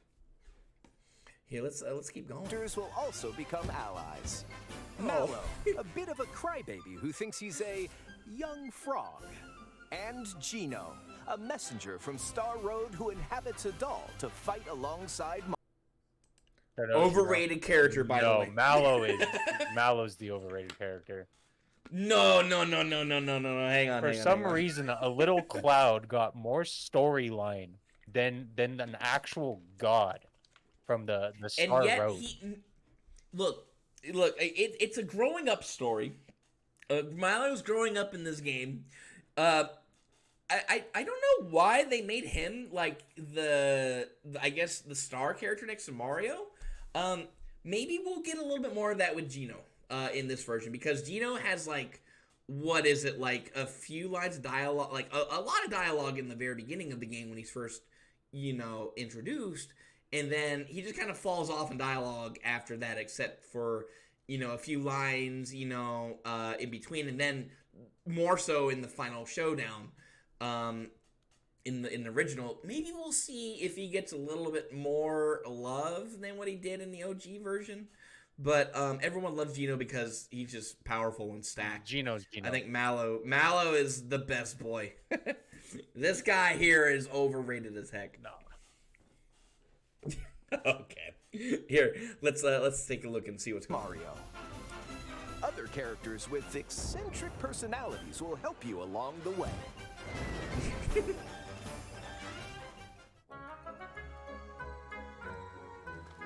Here, let's keep going. Characters will also become allies. Oh. Mallow, a bit of a crybaby who thinks he's a young frog. And Gino, a messenger from Star Road who inhabits a doll to fight alongside Overrated character, by the way. Mallow's the overrated character. No. Hang on. For some reason, a little cloud got more storyline than an actual god from the Star and yet Road. Look, it's a growing up story. Milo's growing up in this game. I don't know why they made him like the I guess the star character next to Mario. Maybe we'll get a little bit more of that with Gino in this version, because Gino has like, what is it, like a few lines of dialogue, like a lot of dialogue in the very beginning of the game when he's first, introduced, and then he just kind of falls off in dialogue after that, except for, a few lines, in between, and then more so in the final showdown. In the original, maybe we'll see if he gets a little bit more love than what he did in the OG version. But everyone loves Gino because he's just powerful and stacked. Gino's Gino. I think Mallow is the best boy. This guy here is overrated as heck. No. Okay. Here, let's take a look and see what's going on. Mario. Other characters with eccentric personalities will help you along the way.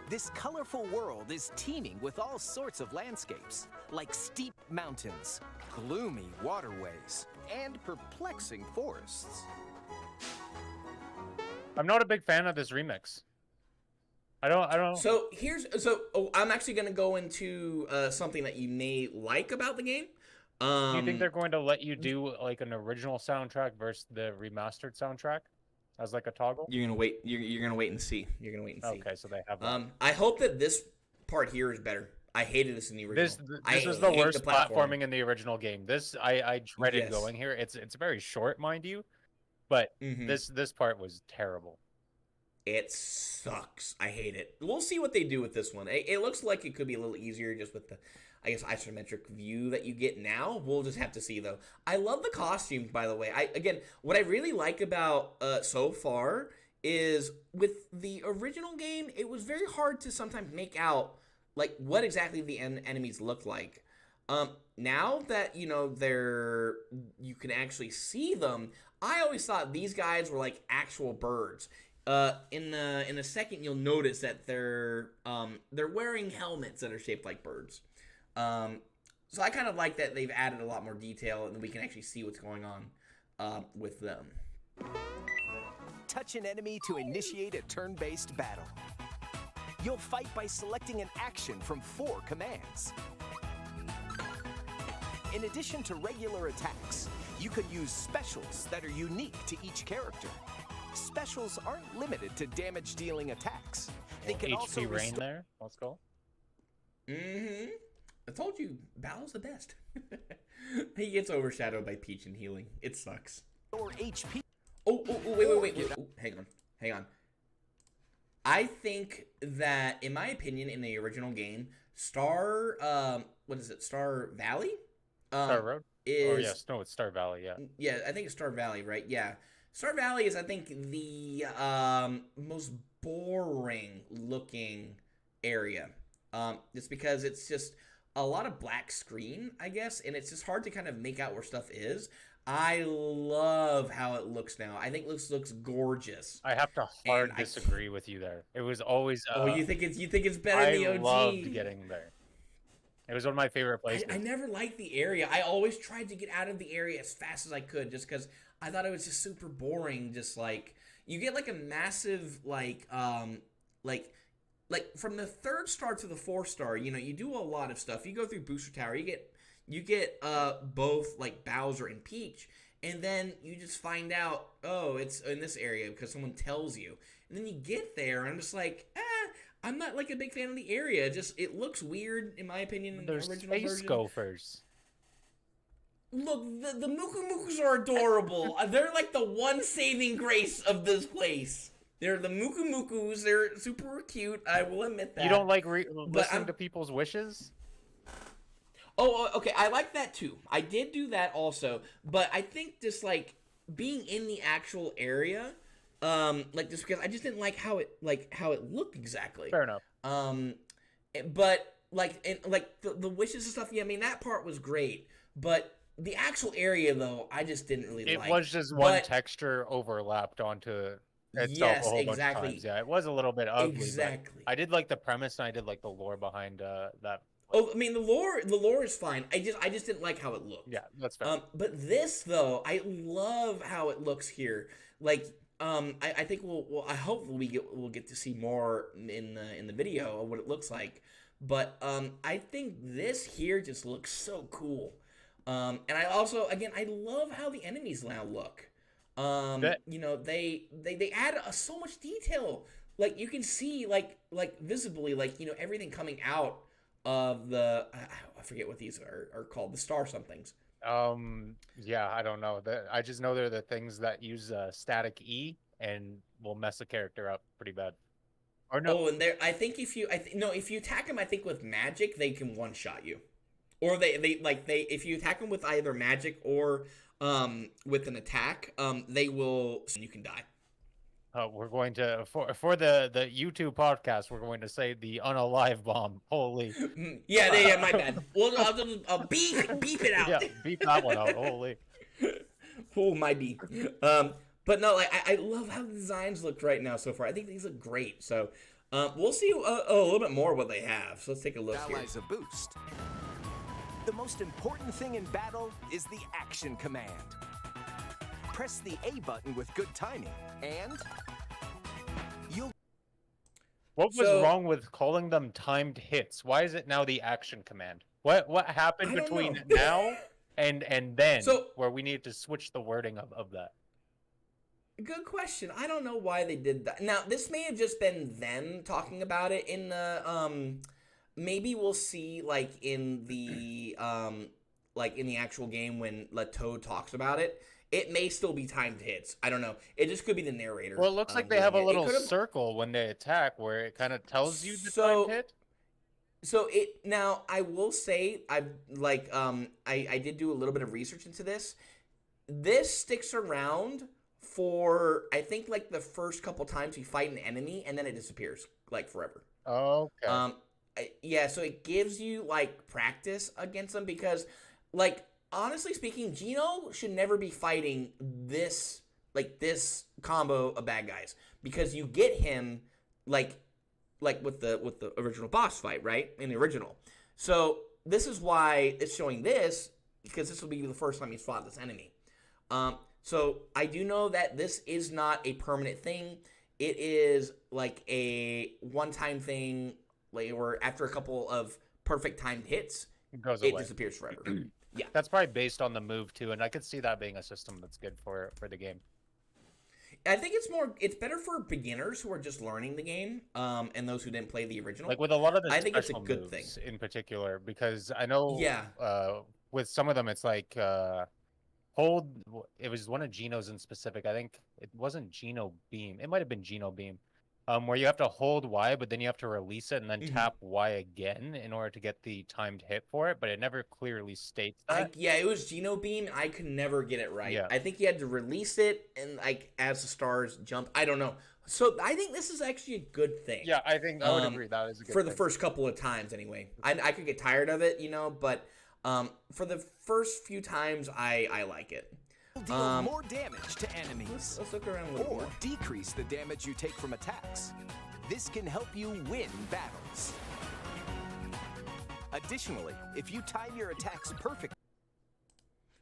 This colorful world is teeming with all sorts of landscapes, like steep mountains, gloomy waterways, and perplexing forests. I'm not a big fan of this remix. I don't. So I'm actually gonna go into something that you may like about the game. Do you think they're going to let you do like an original soundtrack versus the remastered soundtrack as like a toggle? You're gonna wait. You're gonna wait and see. You're gonna wait and see. Okay, so they have that. I hope that this part here is better. I hated this in the original. This was the worst platforming in the original game. This I dreaded going here. It's very short, mind you, but this part was terrible. It sucks. I hate it. We'll see what they do with this one. It looks like it could be a little easier just with the, I guess, isometric view that you get now. We'll just have to see, though. I love the costumes, by the way. What I really like about so far is with the original game, it was very hard to sometimes make out like what exactly the enemies look like. Now that you can actually see them, I always thought these guys were like actual birds. In a second, you'll notice that they're wearing helmets that are shaped like birds. So I kind of like that they've added a lot more detail and we can actually see what's going on with them. Touch an enemy to initiate a turn-based battle. You'll fight by selecting an action from 4 commands. In addition to regular attacks, you can use specials that are unique to each character. Specials aren't limited to damage-dealing attacks. They can also HP Rain there. Let's go. I told you, Bow's the best. He gets overshadowed by Peach and healing. It sucks. Or HP. Wait. Oh, hang on. I think that, in my opinion, in the original game, Star Valley? Star Road? It's Star Valley, yeah. Yeah, I think it's Star Valley, right? Yeah. Star Valley is, I think, the most boring looking area. It's because it's just a lot of black screen, I guess, and it's just hard to kind of make out where stuff is. I love how it looks now. I think it looks gorgeous. I have to hard disagree with you there. It was always. You think it's better than the OG? I loved getting there. It was one of my favorite places. I never liked the area. I always tried to get out of the area as fast as I could, just because I thought it was just super boring. Just like you get like a massive like from the 3rd star to the 4th star. You do a lot of stuff. You go through Booster Tower. You get both like Bowser and Peach, and then you just find out, oh, it's in this area because someone tells you. And then you get there, and I'm just like, I'm not like a big fan of the area. It looks weird, in my opinion, in the original version. Space Gophers. Look, the Muku Mukus are adorable. They're like the one saving grace of this place. They're the Muku Mukus. They're super cute. I will admit that. You don't like listening I'm- to people's wishes? Okay. I like that too. I did do that also, but I think just like being in the actual area, like just because I just didn't like how it looked exactly. Fair enough. But the wishes and stuff. Yeah, I mean that part was great, but the actual area though, I just didn't really like. It was just one But- texture overlapped onto itself Yes, a whole bunch of exactly. times. Yeah, it was a little bit ugly. Exactly. But I did like the premise, and I did like the lore behind that. Oh, I mean the lore is fine. I just didn't like how it looked. Yeah, that's fair. But this though, I love how it looks here. Like, I think I hope we'll get to see more in the video of what it looks like. But I think this here just looks so cool. And I also, again, I love how the enemies now look. You know, they add so much detail. Like you can see, like visibly, like, you know, everything coming out of the I forget what these are called, the star somethings. Yeah, I don't know. I just know they're the things that use static E and will mess a character up pretty bad. Or no, Oh, and if you attack them, I think with magic they can one shot you, or they if you attack them with either magic or with an attack, they will, you can die. we're going to for the YouTube podcast, we're going to say the unalive bomb. Holy, Yeah, my bad. Well, I'll beep it out. yeah, beep that one out. Holy. Oh, my beep. But no, like I love how the designs look right now so far. I think these look great. So we'll see a little bit more what they have. So let's take a look here. Allies a boost. The most important thing in battle is the action command. Press the A button with good timing, and you'll... What was So- wrong with calling them timed hits? Why is it now the action command? What happened I don't between know. now and then So- where we need to switch the wording of that? Good question. I don't know why they did that. Now, this may have just been them talking about it in the maybe we'll see like in the actual game when Toad talks about it. It may still be timed hits. I don't know. It just could be the narrator. Well, it looks like they doing have a it. It little could've- circle when they attack where it kind of tells you the So- timed hit. So now I will say I did do a little bit of research into this. This sticks around for I think like the first couple times you fight an enemy, and then it disappears like forever. Okay. Yeah, so it gives you like practice against them because, like, honestly speaking, Gino should never be fighting this combo of bad guys because you get him like with the original boss fight, right? In the original. So this is why it's showing this, because this will be the first time he's fought this enemy. So I do know that this is not a permanent thing. It is like a one-time thing, like where after a couple of perfect timed hits, It goes it away. disappears forever. Yeah. That's probably based on the move too, and I could see that being a system that's good for the game. I think it's better for beginners who are just learning the game, and those who didn't play the original. Like with a lot of the I think it's a special good moves thing. in particular, because I know Yeah. with some of them it's like hold. It was one of Geno's in specific. I think it wasn't Geno Beam. It might have been Geno Beam, where you have to hold Y, but then you have to release it and then Mhm. tap Y again in order to get the timed hit for it. But it never clearly states that. Yeah, it was Geno Beam, and I could never get it right. Yeah. I think you had to release it, and like as the stars jump. I don't know. So I think this is actually a good thing. Yeah, I think I would Um, agree that is a good for the thing. first couple of times, anyway. I could get tired of it, but for the first few times, I like it. deal more damage to enemies. Let's look around a little Or more. decrease the damage you take from attacks. This can help you win battles. Additionally, if you time your attacks perfectly,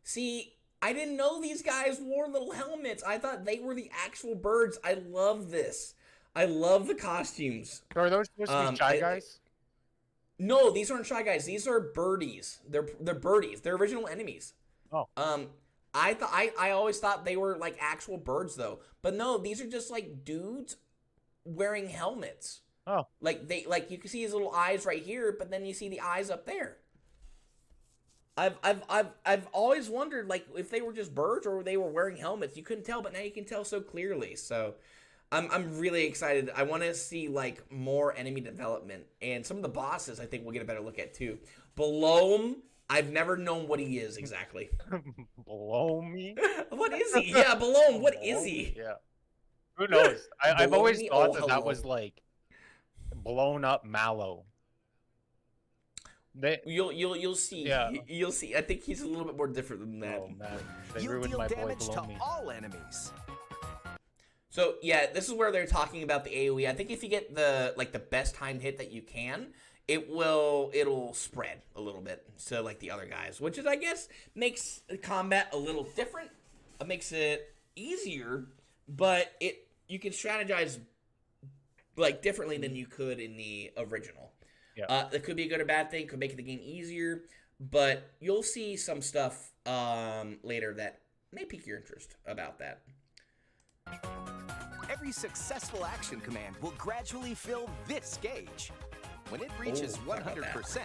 See, I didn't know these guys wore little helmets. I thought they were the actual birds. I love this. I love the costumes. So are those supposed to be Shy Guys? No, these aren't Shy Guys. These are birdies. They're birdies. They're original enemies. Oh. I always thought they were like actual birds though. But no, these are just like dudes wearing helmets. Oh. Like you can see his little eyes right here, but then you see the eyes up there. I've always wondered like if they were just birds or they were wearing helmets. You couldn't tell, but now you can tell so clearly. So I'm really excited. I want to see like more enemy development, and some of the bosses I think we'll get a better look at too. Balome, I've never known what he is exactly. Blow me. What is he? Yeah, Balome. What is Blow me, he? yeah. Who knows? I've always Baloney? thought Oh, that hello. was like blown up mallow. They, You'll see. Yeah. You'll see. I think he's a little bit more different than that. oh man, they You ruined deal my boy damage to Blow me. all enemies. So yeah, this is where they're talking about the AoE. I think if you get the best timed hit that you can, it'll spread a little bit. So like the other guys, which is I guess makes combat a little different. It makes it easier, but you can strategize like differently than you could in the original. Yeah. That could be a good or bad thing. Could make the game easier, but you'll see some stuff later that may pique your interest about that. Every successful action command will gradually fill this gauge. When it reaches talk about that. 100%,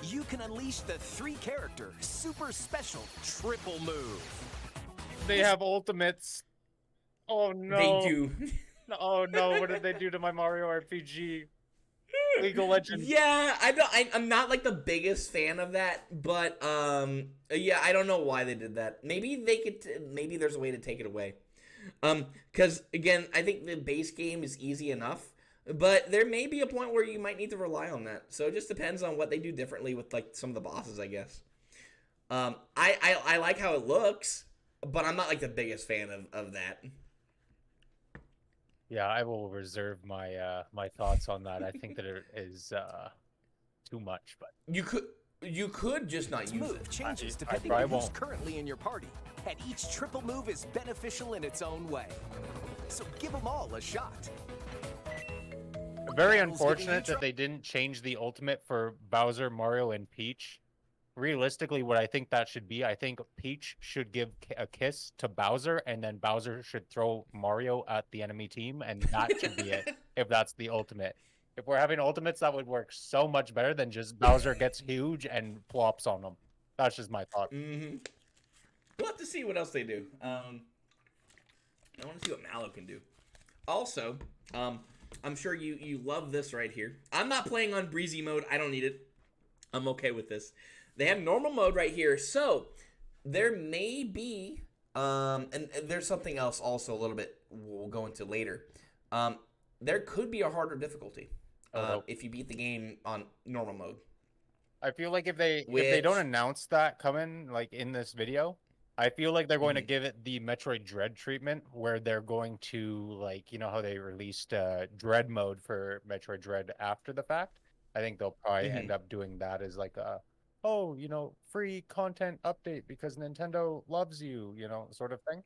you can unleash the 3-character super special triple move. They have ultimates. Oh no. They do. Oh no, what did they do to my Mario RPG? League of Legends. Yeah, I'm not like the biggest fan of that, but yeah, I don't know why they did that. Maybe they could. Maybe there's a way to take it away. Because again, I think the base game is easy enough, but there may be a point where you might need to rely on that. So it just depends on what they do differently with like some of the bosses, I guess. I like how it looks, but I'm not like the biggest fan of that. Yeah, I will reserve my my thoughts on that. I think that it is too much, but You could just not use Move it. changes I depending probably on who's won't. currently in your party, and each triple move is beneficial in its own way. So give them all a shot. very Battle's giving you unfortunate that they didn't change the ultimate for Bowser, Mario, and Peach. Realistically, what I think that should be, I think Peach should give a kiss to Bowser, and then Bowser should throw Mario at the enemy team, and that should be it, if that's the ultimate. If we're having ultimates, that would work so much better than just Bowser gets huge and plops on them. That's just my thought. Mm-hmm. We'll have to see what else they do. I want to see what Mallow can do. Also, I'm sure you love this right here. I'm not playing on breezy mode. I don't need it. I'm okay with this. They have normal mode right here. So there may be, and there's something else also a little bit we'll go into later. There could be a harder difficulty if you beat the game on normal mode. I feel like if they don't announce that coming like in this video, I feel like they're going to give it the Metroid Dread treatment, where they're going to, like, you know how they released Dread mode for Metroid Dread after the fact. I think they'll probably end up doing that as like a, oh, you know, free content update because Nintendo loves you, you know, sort of thing.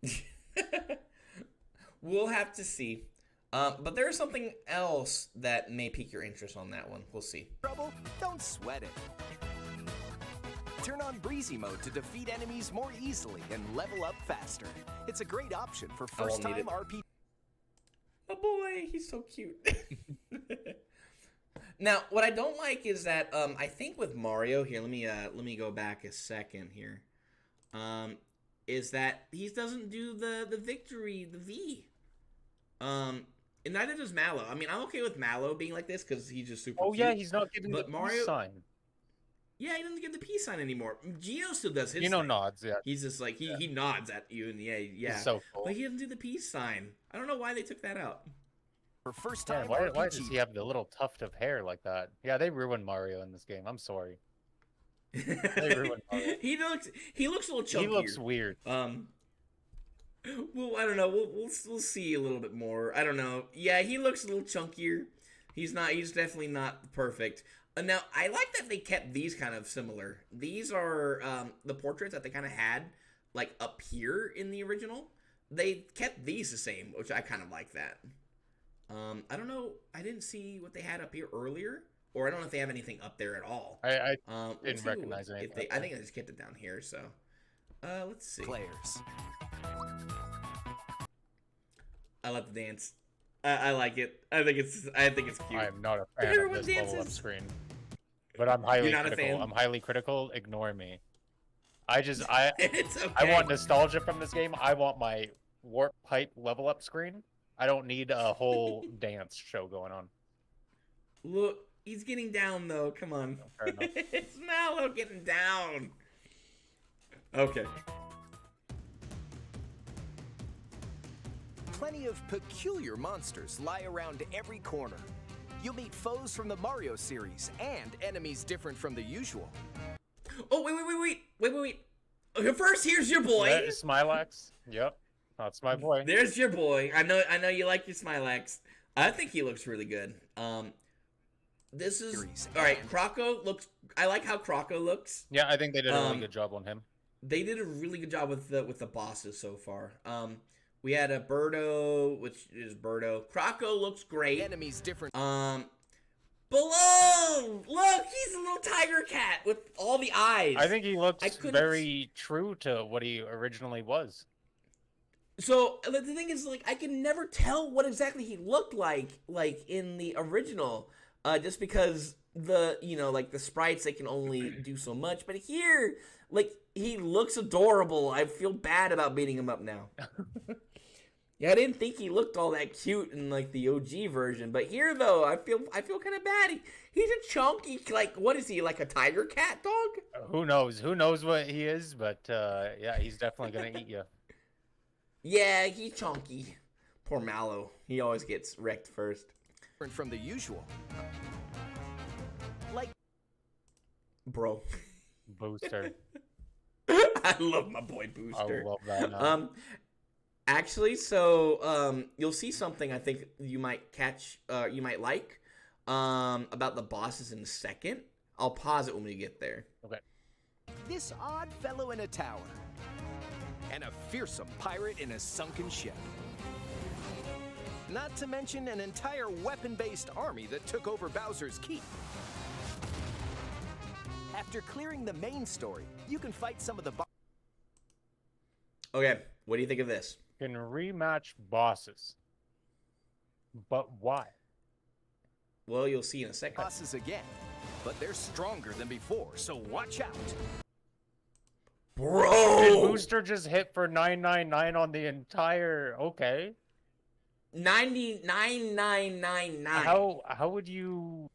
We'll have to see. But there's something else that may pique your interest on that one. We'll see. Trouble? Don't sweat it. Turn on breezy mode to defeat enemies more easily and level up faster. It's a great option for I won't need first-time it. RPG. Oh boy, he's so cute. Now, what I don't like is that I think with Mario here, let me go back a second here. Is that he doesn't do the victory, the V. And neither does Mallow. I mean, I'm okay with Mallow being like this because he's just super. Oh cute. yeah, he's not giving But the Mario- peace sign. Yeah, he doesn't get the peace sign anymore. Gino still does his. You know, thing. nods. Yeah, He's just like he nods at you and yeah. he's so cool. But he doesn't do the peace sign. I don't know why they took that out. For first-time Man, why RPG. does he have the little tuft of hair like that? Yeah, they ruined Mario in this game. I'm sorry. They ruined Mario. he looks a little chunkier. He looks weird. Well, I don't know. We'll see a little bit more. I don't know. Yeah, he looks a little chunkier. He's definitely not perfect. Now, I like that they kept these kind of similar. These are the portraits that they kind of had like up here in the original. They kept these the same, which I kind of like that. I don't know. I didn't see what they had up here earlier, or I don't know if they have anything up there at all. I We'll didn't see recognize anything. I think I just kept it down here. So, let's see. Players. I love the dance. I like it. I think it's cute. I am not a fan Everyone of this level up dances. screen. But I'm highly You're not a critical. fan? I'm highly critical. Ignore me. I It's okay. I want nostalgia from this game. I want my warp pipe level up screen. I don't need a whole dance show going on. Look, he's getting down though. Come on. Fair enough. It's Mallow getting down. Okay. Plenty of peculiar monsters lie around every corner. You'll meet foes from the Mario series and enemies different from the usual. Oh, wait. Okay, first, here's your boy. Yeah, Smilax. Yep. That's my boy. There's your boy. I know you like your Smilax. I think he looks really good. This is all right. Croco looks. I like how Croco looks. Yeah, I think they did a really good job on him. They did a really good job with the bosses so far. We had a Birdo, which is Birdo. Croco looks great. Enemies different. Below, look, he's a little tiger cat with all the eyes. I think he looks very true to what he originally was. So the thing is, like, I can never tell what exactly he looked like in the original, just because the sprites, they can only do so much. But here, like, he looks adorable. I feel bad about beating him up now. Yeah, I didn't think he looked all that cute in like the OG version, but here though, I feel kind of bad. He's a chunky, like, what is he, like a tiger cat dog? Who knows? Who knows what he is? But yeah, he's definitely gonna eat you. Yeah, he's chunky. Poor Mallow. He always gets wrecked first. Different from the usual. Like, bro. Booster. I love my boy Booster. I love that. Now. Actually, so you'll see something I think you might catch, you might like, about the bosses in a second. I'll pause it when we get there. Okay. this odd fellow in a tower, and a fearsome pirate in a sunken ship. Not to mention an entire weapon-based army that took over Bowser's Keep. After clearing the main story, you can fight some of the Okay, what do you think of this? Can rematch bosses. But why? Well, you'll see in a second. bosses again, but they're stronger than before, so watch out. Bro! Did Booster just hit for 999 on the entire... Okay. 99,999. How would you...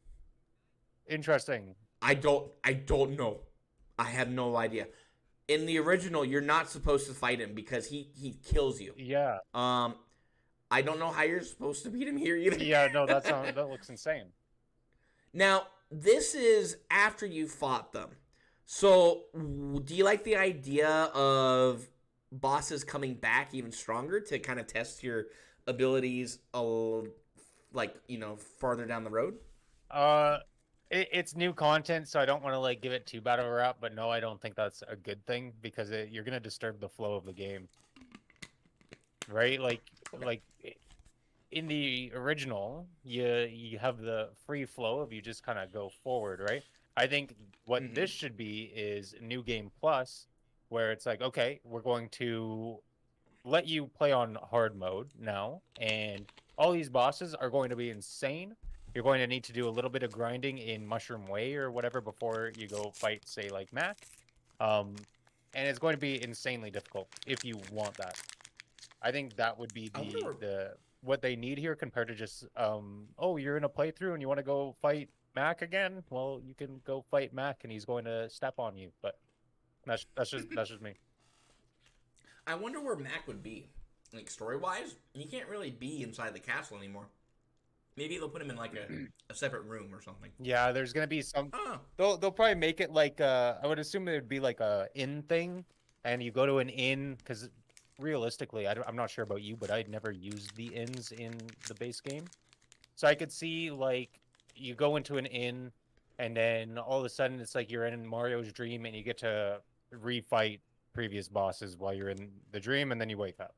Interesting. I don't know. I have no idea. In the original, you're not supposed to fight him because he kills you. Yeah. I don't know how you're supposed to beat him here either. Yeah, no, that looks insane. Now, this is after you fought them. So, do you like the idea of bosses coming back even stronger to kind of test your abilities, like, you know, farther down the road? It's new content, so I don't want to like give it too bad of a rap, but no, I don't think that's a good thing because you're gonna disturb the flow of the game, right? Like in the original, you have the free flow of you just kind of go forward, right? I think what this should be is New Game Plus, where it's like, okay, we're going to let you play on hard mode now, and all these bosses are going to be insane. You're going to need to do a little bit of grinding in Mushroom Way or whatever before you go fight, say, like Mac. And it's going to be insanely difficult if you want that. I think that would be the what they need here compared to just, oh, you're in a playthrough and you want to go fight Mac again? Well, you can go fight Mac and he's going to step on you. But that's just me. I wonder where Mac would be, like story-wise. He can't really be inside the castle anymore. Maybe they'll put him in like a separate room or something. Yeah, there's gonna be some. Oh. They'll probably make it like I would assume it would be like a inn thing, and you go to an inn because realistically, I'm not sure about you, but I'd never used the inns in the base game, so I could see like you go into an inn, and then all of a sudden it's like you're in Mario's dream, and you get to refight previous bosses while you're in the dream, and then you wake up.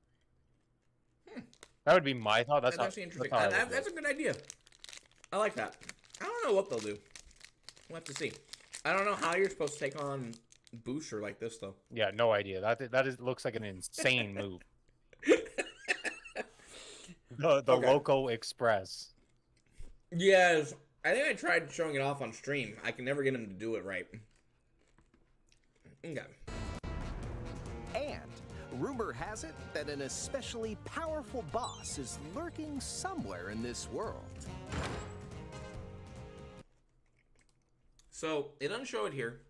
That would be my thought. That's actually interesting. That's a good idea. I like that. I don't know what they'll do. We'll have to see. I don't know how you're supposed to take on Booster like this, though. Yeah, no idea. That looks like an insane move. The Loco Express. Yes. I think I tried showing it off on stream. I can never get him to do it right. Okay. And Rumor has it that an especially powerful boss is lurking somewhere in this world. So, it doesn't show it here.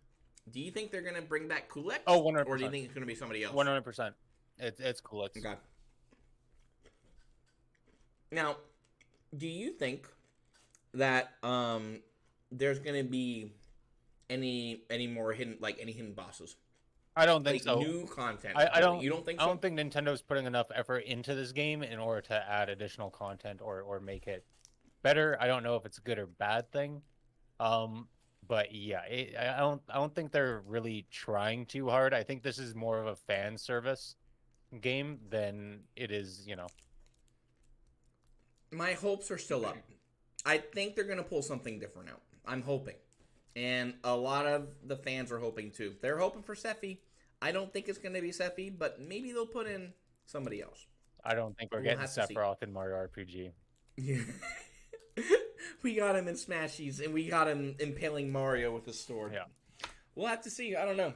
Do you think they're going to bring back Kulex? Oh, 100%. Or do you think it's going to be somebody else? 100%. It's Kulex. Okay. Now, do you think that there's going to be any more hidden, like, any hidden bosses? I don't think Like, so. new content. I don't. You don't think I so? don't think Nintendo's putting enough effort into this game in order to add additional content or make it better. I don't know if it's a good or bad thing. But yeah, I don't think they're really trying too hard. I think this is more of a fan service game than it is, you know. My hopes are still up. I think they're going to pull something different out. I'm hoping. And a lot of the fans are hoping too. They're hoping for Sephi. I don't think it's going to be Sephi, but maybe they'll put in somebody else. I don't think we're We'll getting have to see. Sephiroth in Mario RPG. Yeah. We got him in Smashies, and we got him impaling Mario with his sword. Yeah. We'll have to see. I don't know.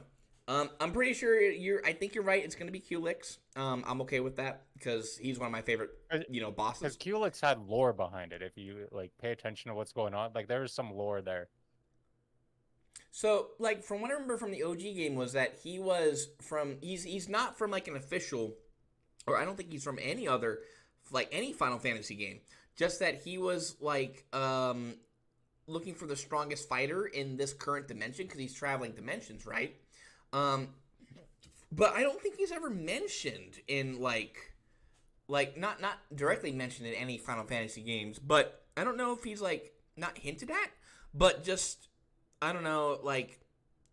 I'm pretty sure I think you're right. It's going to be Kulex. I'm okay with that because he's one of my favorite, bosses. Because Kulex had lore behind it. If you like pay attention to what's going on, like there was some lore there. So, like, from what I remember from the OG game was that he's not from, like, an official, or I don't think he's from any other, like, any Final Fantasy game. Just that he was, like, looking for the strongest fighter in this current dimension, because he's traveling dimensions, right? But I don't think he's ever mentioned in, like, not directly mentioned in any Final Fantasy games, but I don't know if he's, like, not hinted at, but just... I don't know, like,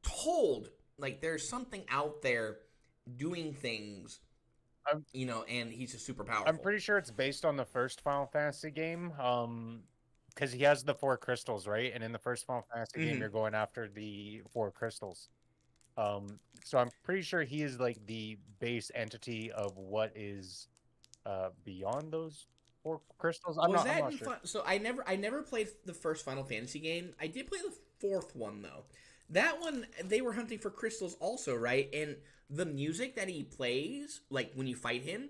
told, like, there's something out there doing things, and he's just super powerful. I'm pretty sure it's based on the first Final Fantasy game, because he has the 4 crystals, right? And in the first Final Fantasy game, you're going after the 4 crystals. So I'm pretty sure he is, like, the base entity of what is beyond those 4 crystals. I'm not sure. So I never played the first Final Fantasy game. I did play the 4th one though. That one they were hunting for crystals also, right? And the music that he plays, like when you fight him,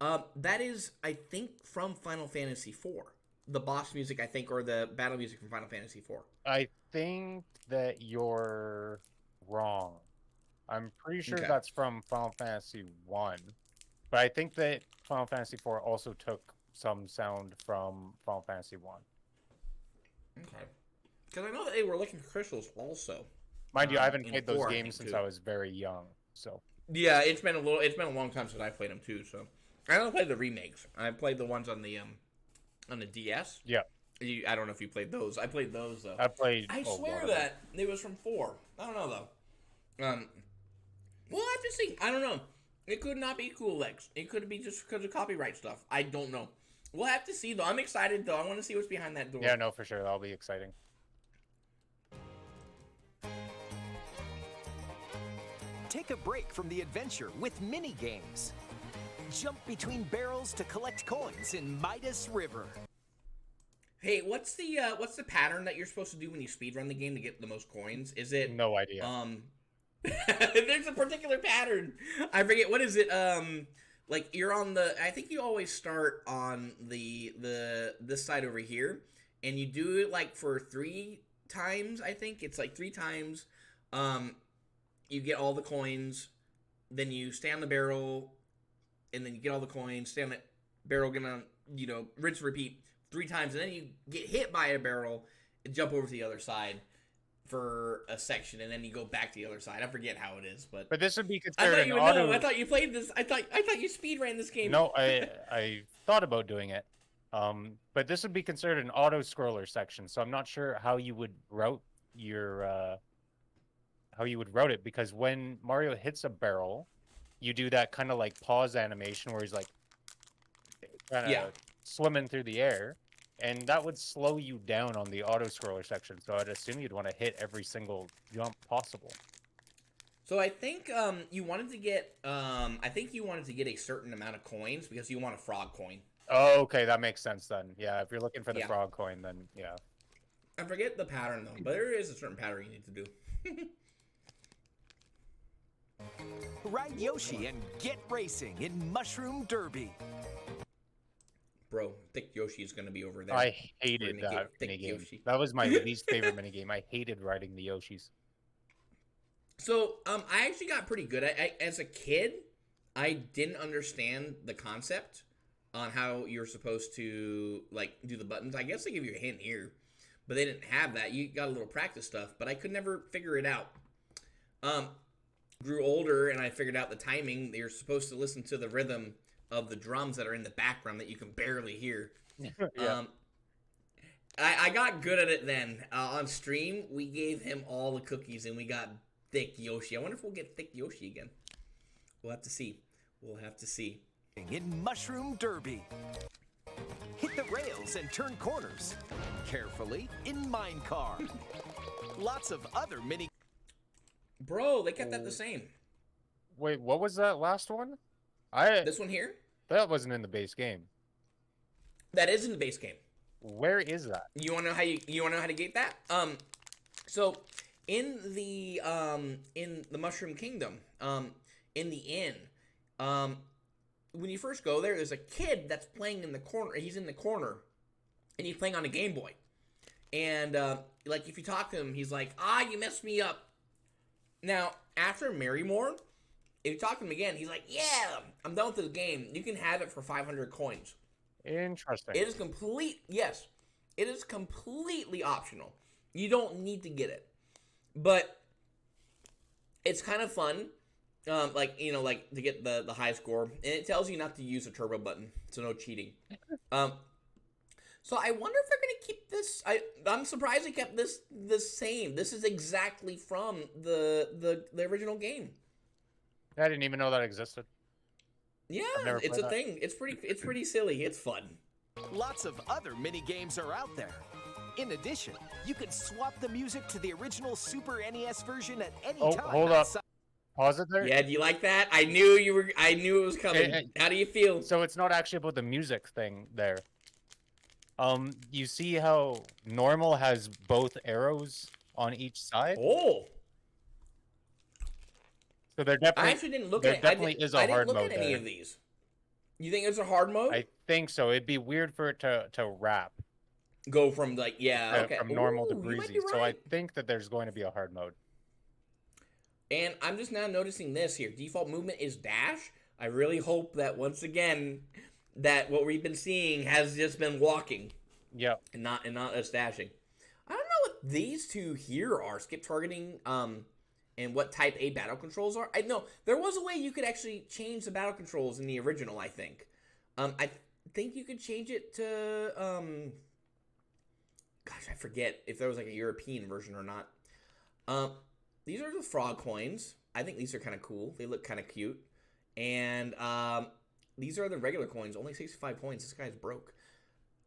that is I think from Final Fantasy 4. The boss music, I think, or the battle music from Final Fantasy 4. I think that you're wrong. I'm pretty sure Okay. that's from Final Fantasy 1. But I think that Final Fantasy 4 also took some sound from Final Fantasy 1. Okay. Because I know that they were looking for crystals also. Mind you, I haven't in played those 4, I games think, since too. I was very young, so... Yeah, it's been a long time since I played them too. So I don't play the remakes. I played the ones on the DS. Yeah. I don't know if you played those. I played those though. I swear that it was from 4. I don't know though. We'll have to see. I don't know. It could not be Kulex. It could be just because of copyright stuff. I don't know. We'll have to see though. I'm excited though. I want to see what's behind that door. Yeah, no, for sure. That'll be exciting. Take a break from the adventure with mini games. Jump between barrels to collect coins in Midas River. Hey, what's the pattern that you're supposed to do when you speedrun the game to get the most coins? Is it No idea. There's a particular pattern. I forget what is it. Like you're on the. I think you always start on this side over here, and you do it like for 3 times. I think it's like 3 times. You get all the coins, then you stay on the barrel, and then you get all the coins. Stay on the barrel, gonna rinse and repeat 3 times, and then you get hit by a barrel and jump over to the other side for a section, and then you go back to the other side. I forget how it is, but this would be I considered thought you an would auto... know. I thought you played this. I thought you speed ran this game. No, I thought about doing it. But this would be considered an auto scroller section, so I'm not sure how you would route your it, because when Mario hits a barrel, you do that kind of like pause animation where he's like kind of swimming through the air, and that would slow you down on the auto scroller section. So I'd assume you'd want to hit every single jump possible. So I think you wanted to get a certain amount of coins because you want a frog coin. Oh, okay, that makes sense then. Yeah, if you're looking for the frog coin, then yeah. I forget the pattern though, but there is a certain pattern you need to do. Ride Yoshi and get racing in Mushroom Derby. Bro, Thick Yoshi is going to be over there. I We're hated gonna that get Thick minigame. Yoshi. That was my least favorite minigame. I hated riding the Yoshis. So, I actually got pretty good. As a kid, I didn't understand the concept on how you're supposed to, like, do the buttons. I guess they give you a hint here, but they didn't have that. You got a little practice stuff, but I could never figure it out. Grew older, and I figured out the timing. You're supposed to listen to the rhythm of the drums that are in the background that you can barely hear. Yeah. I got good at it then. On stream, we gave him all the cookies, and we got Thick Yoshi. I wonder if we'll get Thick Yoshi again. We'll have to see. We'll have to see. In Mushroom Derby. Hit the rails and turn corners. Carefully in Minecart. Lots of other mini... Bro, they kept that the same. Wait, what was that last one? This one here? That wasn't in the base game. That is in the base game. Where is that? You wanna know how you wanna know how to get that? So in the Mushroom Kingdom, in the inn, when you first go there, there's a kid that's playing in the corner. He's in the corner, and he's playing on a Game Boy. And like if you talk to him, he's like, you messed me up. Now after Marrymore, if you talk to him again, he's like, yeah, I'm done with this game. You can have it for 500 coins. Interesting. It is yes, it is completely optional. You don't need to get it, but it's kind of fun. Like to get the high score, and it tells you not to use a turbo button, so no cheating. So I wonder if they're gonna keep this. I'm surprised they kept this the same. This is exactly from the original game. I didn't even know that existed. Yeah, never it's played a that. thing. It's pretty silly. It's fun. Lots of other mini games are out there. In addition, you can swap the music to the original Super NES version at any time. Hold up. Pause it there. Yeah, do you like that? I knew it was coming. How do you feel? So it's not actually about the music thing there. You see how normal has both arrows on each side? Oh. So there definitely, I actually didn't look there at it. definitely is a I hard didn't mode look at any there. of these. You think it's a hard mode? I think so. It'd be weird for it to wrap Go from like okay. from normal to Ooh, you might breezy. be So I right. think that there's going to be a hard mode. And I'm just now noticing this here. Default movement is dash. I really hope that once again that what we've been seeing has just been walking Yep. and not us dashing. I don't know what these two here are. Skip targeting and what type A battle controls are. I know there was a way you could actually change the battle controls in the original, I think. I think you could change it to gosh, I forget if there was like a European version or not. These are the frog coins. I think these are kind of cool. They look kind of cute. And these are the regular coins. Only 65 points. This guy's broke.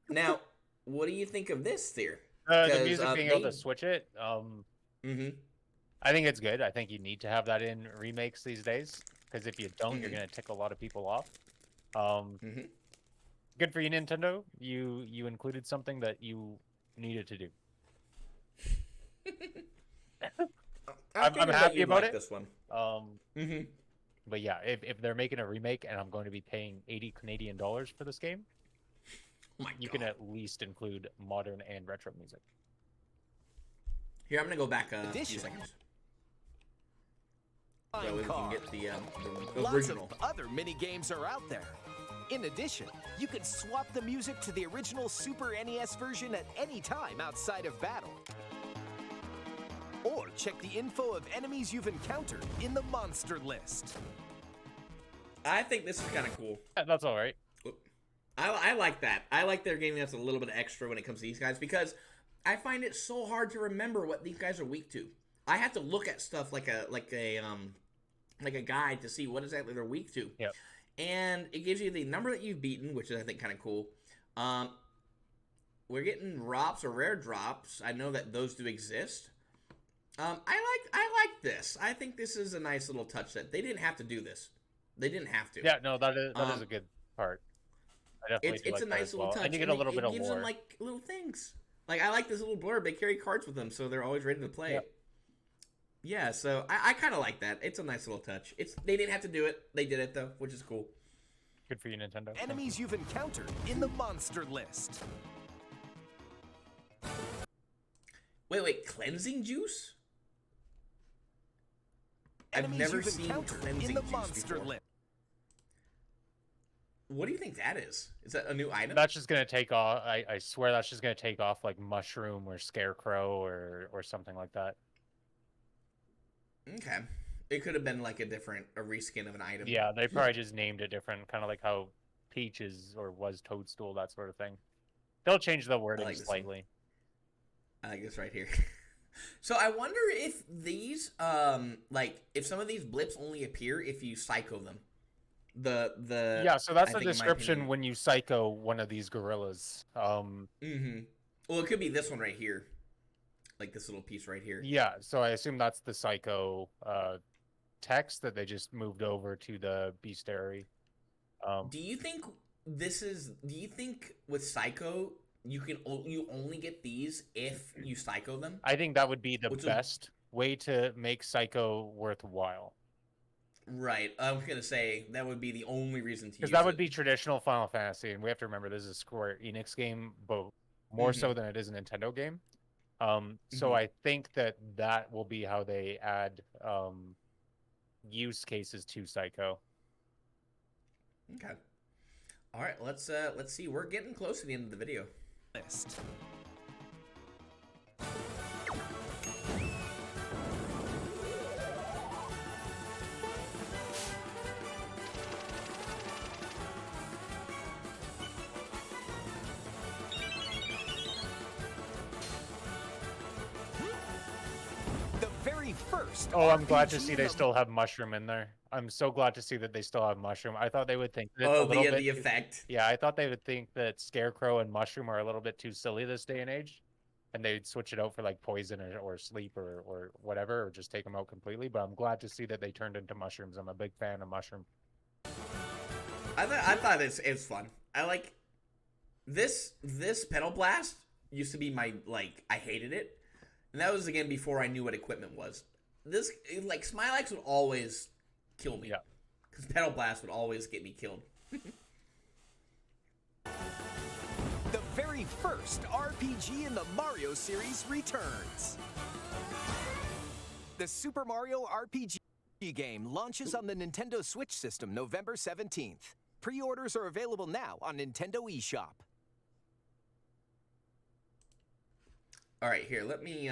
Now, what do you think of this here? The music being able to switch it. Mm-hmm. I think it's good. I think you need to have that in remakes these days, because if you don't, you're going to tick a lot of people off. Good for you, Nintendo. You included something that you needed to do. I'm happy about it. This one. But yeah, if they're making a remake and I'm going to be paying 80 Canadian dollars for this game, you can at least include modern and retro music. Here, I'm gonna go back a few seconds. So we can get the original. Lots of other mini games are out there. In addition, you can swap the music to the original Super NES version at any time outside of battle. Or check the info of enemies you've encountered in the monster list. I think this is kind of cool. That's all right. I like that. I like they're giving us a little bit of extra when it comes to these guys because I find it so hard to remember what these guys are weak to. I have to look at stuff like a guide to see what exactly they're weak to. Yep. And it gives you the number that you've beaten, which is I think kind of cool. We're getting drops or rare drops. I know that those do exist. I like this. I think this is a nice little touch that they didn't have to do this. They didn't have to. Yeah, no, that is a good part. I definitely It's a nice little touch. And you get a little bit of gives lore. them like little things. Like I like this little blurb. They carry cards with them, so they're always ready to play. Yep. Yeah, so I kind of like that. It's a nice little touch. They didn't have to do it. They did it though, which is cool. Good for you, Nintendo. Enemies you've encountered in the monster list. Wait, cleansing juice? Enemies I've never you've seen encountered cleansing in the juice monster before. list. What do you think that is? Is that a new item? That's just gonna take off. I swear that's just gonna take off like mushroom or scarecrow or something like that. Okay. It could have been like a reskin of an item. Yeah, they probably just named it different, kind of like how Peach is or was Toadstool, that sort of thing. They'll change the wording like this slightly. I like this right here. So I wonder if these, like, if some of these blips only appear if you psycho them. Yeah, so that's I the think in my description opinion- when you psycho one of these gorillas. Well, it could be this one right here. Like this little piece right here. Yeah, so I assume that's the psycho text that they just moved over to the bestiary. Do you think do you think with psycho you only get these if you psycho them? I think that would be the Which is- best way to make psycho worthwhile. Right. I was gonna say that would be the only reason to use Because that would it. be traditional Final Fantasy, and we have to remember this is a Square Enix game, but more so than it is a Nintendo game. So I think that will be how they add use cases to Psycho. Okay. All right. Let's see. We're getting close to the end of the video. List. The very first. Oh, I'm glad to RPG see in they the- still have Mushroom in there. I'm so glad to see that they still have Mushroom. I thought they would think that it's Oh, a little bit the effect. Yeah, I thought they would think that Scarecrow and Mushroom are a little bit too silly this day and age, and they'd switch it out for like Poison or Sleep or whatever, or just take them out completely. But I'm glad to see that they turned into Mushrooms. I'm a big fan of Mushroom. I thought it's fun. I like this pedal blast used to be my I hated it, and that was again before I knew what equipment was. This like Smilex would always kill me. Yeah. Because pedal blast would always get me killed. The very first RPG in the Mario series returns. The Super Mario RPG game launches on the Nintendo Switch system November 17th. Pre-orders are available now on Nintendo eShop. All right, here. Let me.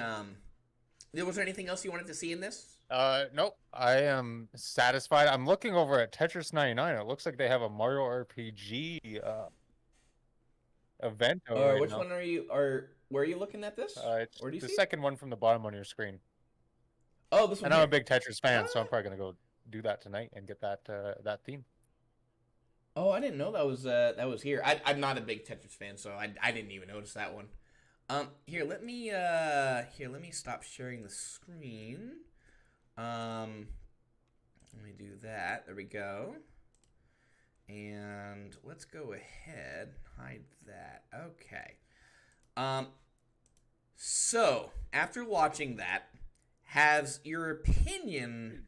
Was there anything else you wanted to see in this? Nope. I am satisfied. I'm looking over at Tetris 99. It looks like they have a Mario RPG event. Right Which now. one are you? Where are you looking at this? It's Where do you the see? second one from the bottom on your screen. Oh, this one. And I'm a here. big Tetris fan, so I'm probably gonna go do that tonight and get that that theme. Oh, I didn't know that was here. I'm not a big Tetris fan, so I didn't even notice that one. Here, let me stop sharing the screen. Let me do that. There we go. And let's go ahead, hide that. Okay. So after watching that, has your opinion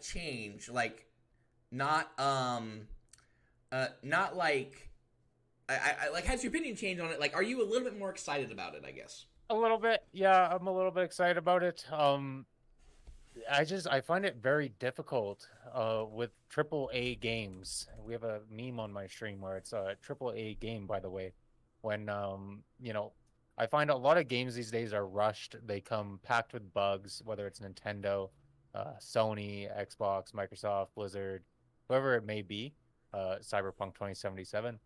changed? Not like I like has your opinion changed on it? Like, are you a little bit more excited about it? I guess. A little bit, yeah. I'm a little bit excited about it. I find it very difficult with AAA games. We have a meme on my stream where it's a AAA game, by the way. When I find a lot of games these days are rushed. They come packed with bugs, whether it's Nintendo, Sony, Xbox, Microsoft, Blizzard, whoever it may be. Cyberpunk 2077.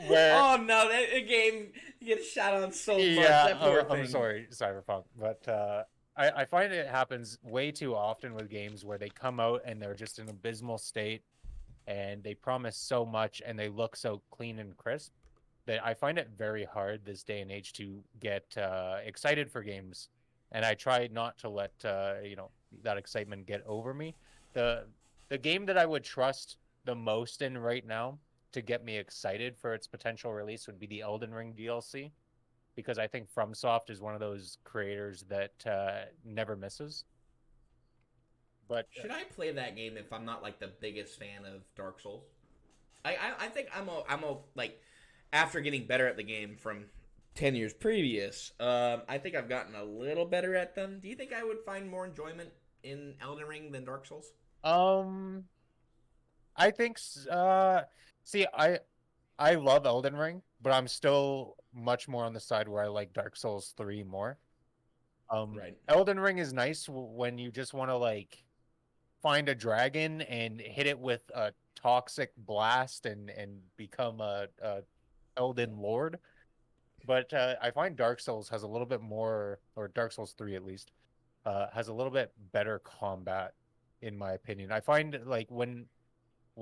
Where, Oh no, that game gets shot on so much. yeah, That poor I'm thing. sorry, Cyberpunk, but I find it happens way too often with games where they come out and they're just in an abysmal state, and they promise so much and they look so clean and crisp that I find it very hard this day and age to get excited for games, and I try not to let that excitement get over me. The game that I would trust the most in right now to get me excited for its potential release would be the Elden Ring DLC, because I think FromSoft is one of those creators that never misses. But Should I play that game if I'm not like the biggest fan of Dark Souls? I think I'm a like after getting better at the game from 10 years previous. I think I've gotten a little better at them. Do you think I would find more enjoyment in Elden Ring than Dark Souls? um, I think see, I love Elden Ring, but I'm still much more on the side where I like Dark Souls 3 more. Right. Elden Ring is nice when you just want to like find a dragon and hit it with a toxic blast and become a Elden Lord. But I find Dark Souls has a little bit more, or Dark Souls 3 at least, has a little bit better combat, in my opinion. I find like when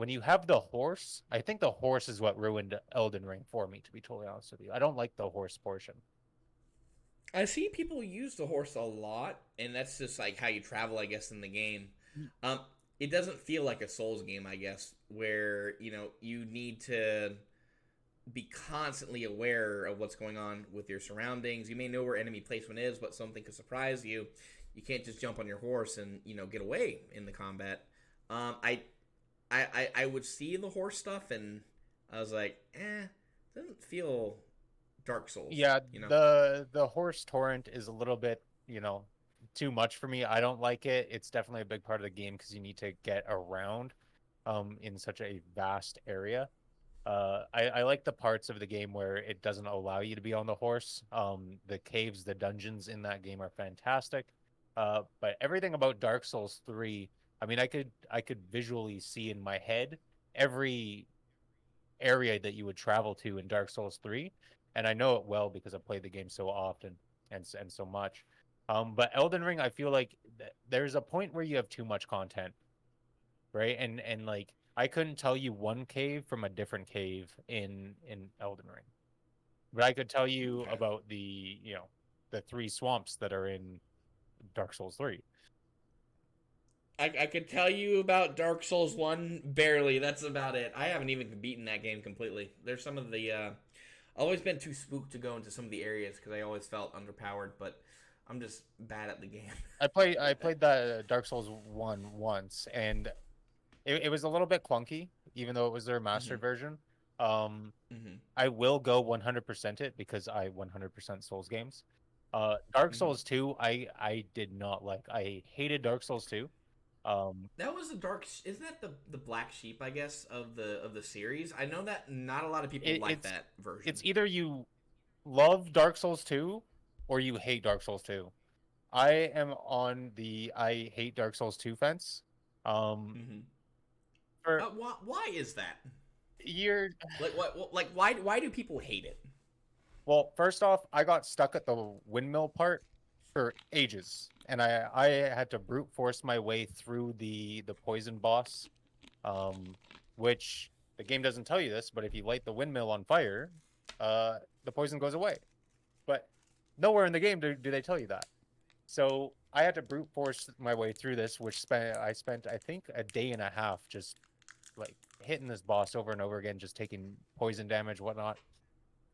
you have the horse, I think the horse is what ruined Elden Ring for me, to be totally honest with you. I don't like the horse portion. I see people use the horse a lot, and that's just like how you travel, I guess, in the game. Um, it doesn't feel like a Souls game, I guess, where you need to be constantly aware of what's going on with your surroundings. You may know where enemy placement is, but something could surprise you. You can't just jump on your horse and get away in the combat. I would see the horse stuff, and I was like, doesn't feel Dark Souls. Yeah, the horse torrent is a little bit, too much for me. I don't like it. It's definitely a big part of the game because you need to get around in such a vast area. I like the parts of the game where it doesn't allow you to be on the horse. The caves, the dungeons in that game are fantastic. But everything about Dark Souls 3, I mean, I could visually see in my head every area that you would travel to in Dark Souls 3, and I know it well because I played the game so often and so much. But Elden Ring, I feel like there's a point where you have too much content, right? And like I couldn't tell you one cave from a different cave in Elden Ring, but I could tell you Okay. about the three swamps that are in Dark Souls 3. I could tell you about Dark Souls 1 barely. That's about it. I haven't even beaten that game completely. There's some of the. I've always been too spooked to go into some of the areas because I always felt underpowered, but I'm just bad at the game. I played the Dark Souls 1 once, and it was a little bit clunky, even though it was their mastered version. I will go 100% it because I 100% Souls games. Dark Souls 2, I did not like. I hated Dark Souls 2. That was the dark. Isn't that the black sheep? I guess of the series. I know that not a lot of people like that version. It's either you love Dark Souls 2 or you hate Dark Souls 2. I am on the I hate Dark Souls 2 fence. For Why is that? you're Like what? Like why do people hate it? Well, first off, I got stuck at the windmill part for ages, and I had to brute force my way through the poison boss, which the game doesn't tell you this, but if you light the windmill on fire, the poison goes away. But nowhere in the game do they tell you that. So I had to brute force my way through this, which I spent I think a day and a half just like hitting this boss over and over again, just taking poison damage, whatnot.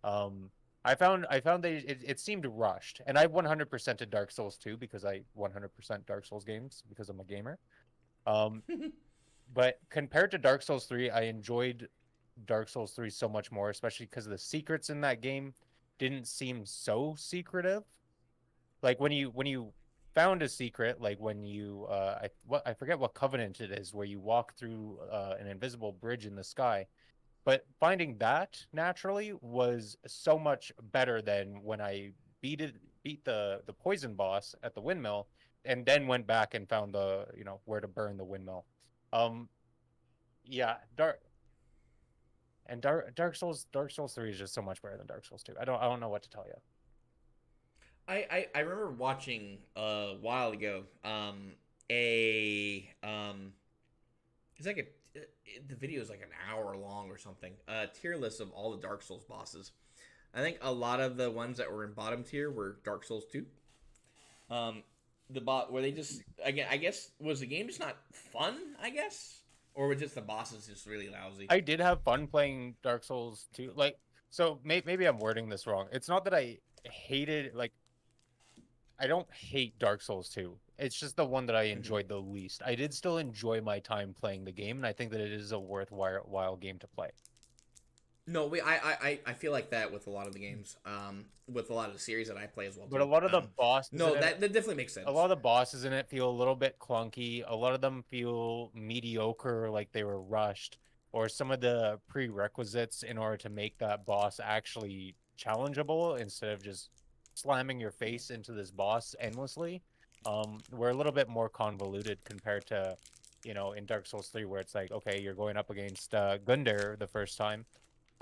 Um, I found that it seemed rushed, and I 100%ed Dark Souls 2 because I 100% Dark Souls games because I'm a gamer. Um, but compared to Dark Souls 3, I enjoyed Dark Souls 3 so much more, especially because the secrets in that game didn't seem so secretive. Like when you found a secret, like when you I forget what covenant it is, where you walk through an invisible bridge in the sky. But finding that naturally was so much better than when I beat the poison boss at the windmill, and then went back and found the where to burn the windmill. Um, yeah, Dark Souls 3 is just so much better than Dark Souls 2. I don't know what to tell you. I remember watching a while ago a it's like the video is like an hour long or something, tier list of all the Dark Souls bosses. I think a lot of the ones that were in bottom tier were Dark Souls 2. The bot where they just, again, I guess, was the game just not fun, I guess, or was just the bosses just really lousy? I did have fun playing Dark Souls 2. Like, so maybe I'm wording this wrong. It's not that I hated like I don't hate Dark Souls 2. It's just the one that I enjoyed the least. I did still enjoy my time playing the game, and I think that it is a worthwhile game to play. No, I feel like that with a lot of the games, with a lot of the series that I play as well. But too. a lot of the bosses no, in that definitely makes sense. a lot of the bosses in it feel a little bit clunky. A lot of them feel mediocre, like they were rushed, or some of the prerequisites in order to make that boss actually challengeable instead of just slamming your face into this boss endlessly. Were a little bit more convoluted compared to, in Dark Souls 3, where it's like, okay, you're going up against Gundar the first time.